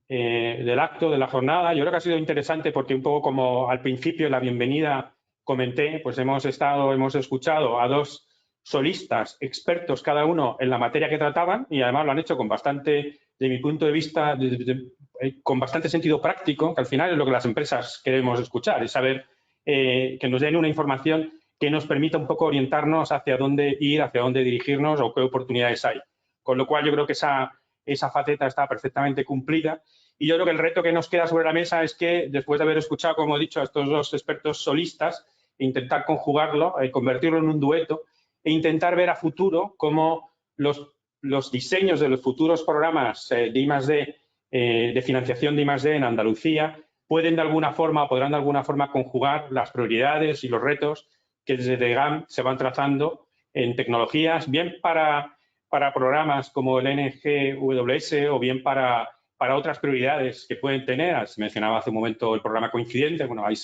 del acto, de la jornada. Yo creo que ha sido interesante porque un poco como al principio, la bienvenida comenté, pues hemos escuchado a dos solistas expertos cada uno en la materia que trataban y además lo han hecho con bastante, de mi punto de vista, con bastante sentido práctico, que al final es lo que las empresas queremos escuchar, es saber que nos den una información que nos permita un poco orientarnos hacia dónde ir, hacia dónde dirigirnos o qué oportunidades hay. Con lo cual yo creo que esa faceta está perfectamente cumplida. Y yo creo que el reto que nos queda sobre la mesa es que, después de haber escuchado, como he dicho, a estos dos expertos solistas, intentar conjugarlo, convertirlo en un dueto e intentar ver a futuro cómo los diseños de los futuros programas de I+D, de financiación de I+D en Andalucía, podrán de alguna forma conjugar las prioridades y los retos que desde DGAM se van trazando en tecnologías, bien para programas como el NGWS o bien para otras prioridades que pueden tener. Se mencionaba hace un momento el programa Coincidente. Bueno, ahí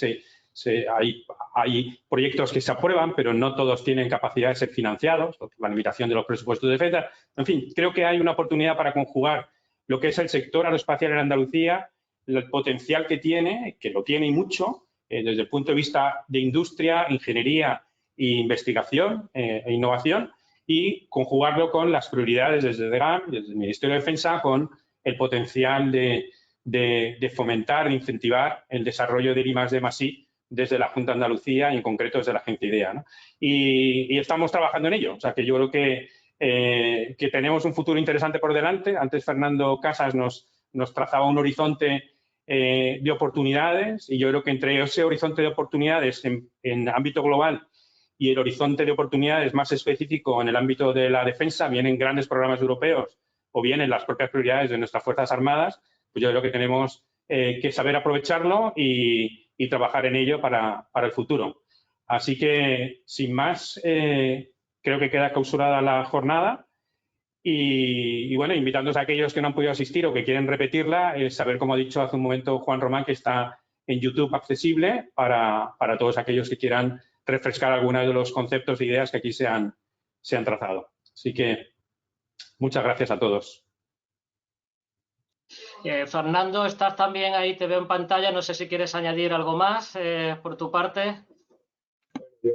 hay proyectos que se aprueban, pero no todos tienen capacidad de ser financiados, por la limitación de los presupuestos de defensa. En fin, creo que hay una oportunidad para conjugar lo que es el sector aeroespacial en Andalucía, el potencial que tiene, que lo tiene y mucho, desde el punto de vista de industria, ingeniería e investigación e innovación, y conjugarlo con las prioridades desde DGAM, desde el Ministerio de Defensa, con el potencial de fomentar, de incentivar el desarrollo del I+D+I desde la Junta de Andalucía y en concreto desde la Agencia IDEA, ¿no? Y estamos trabajando en ello. O sea, que yo creo que tenemos un futuro interesante por delante. Antes Fernando Casas nos trazaba un horizonte de oportunidades y yo creo que entre ese horizonte de oportunidades en ámbito global y el horizonte de oportunidades más específico en el ámbito de la defensa, bien en grandes programas europeos o bien en las propias prioridades de nuestras Fuerzas Armadas, pues yo creo que tenemos que saber aprovecharlo y trabajar en ello para el futuro. Así que, sin más, creo que queda clausurada la jornada y bueno, invitándoos a aquellos que no han podido asistir o que quieren repetirla, saber, como ha dicho hace un momento Juan Román, que está en YouTube accesible para todos aquellos que quieran refrescar algunos de los conceptos e ideas que aquí se han trazado. Así que muchas gracias a todos. Fernando, estás también ahí, te veo en pantalla. No sé si quieres añadir algo más por tu parte. Yo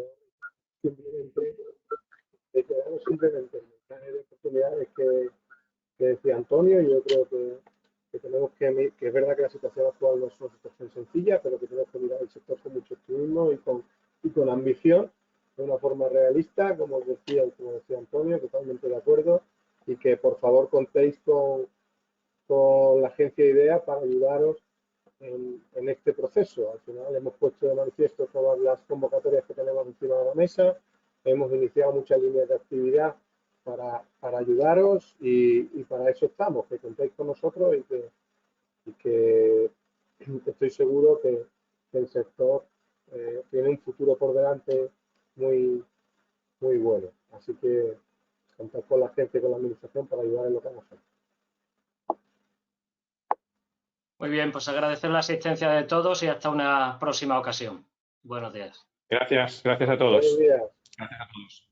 simplemente el mensaje de oportunidades que decía Antonio. Yo creo que tenemos que es verdad que la situación actual no es una situación sencilla, pero que tenemos que mirar el sector con mucho optimismo y con ambición, de una forma realista, como decía Antonio, totalmente de acuerdo, y que por favor contéis con la agencia IDEA para ayudaros en este proceso. Al final hemos puesto de manifiesto todas las convocatorias que tenemos encima de la mesa, hemos iniciado muchas líneas de actividad para ayudaros y para eso estamos, que contéis con nosotros y que estoy seguro que el sector tiene un futuro por delante muy, muy bueno. Así que contar con la gente, con la administración para ayudar en lo que vamos a hacer. Muy bien, pues agradecer la asistencia de todos y hasta una próxima ocasión. Buenos días. Gracias a todos. Buenos días. Gracias a todos.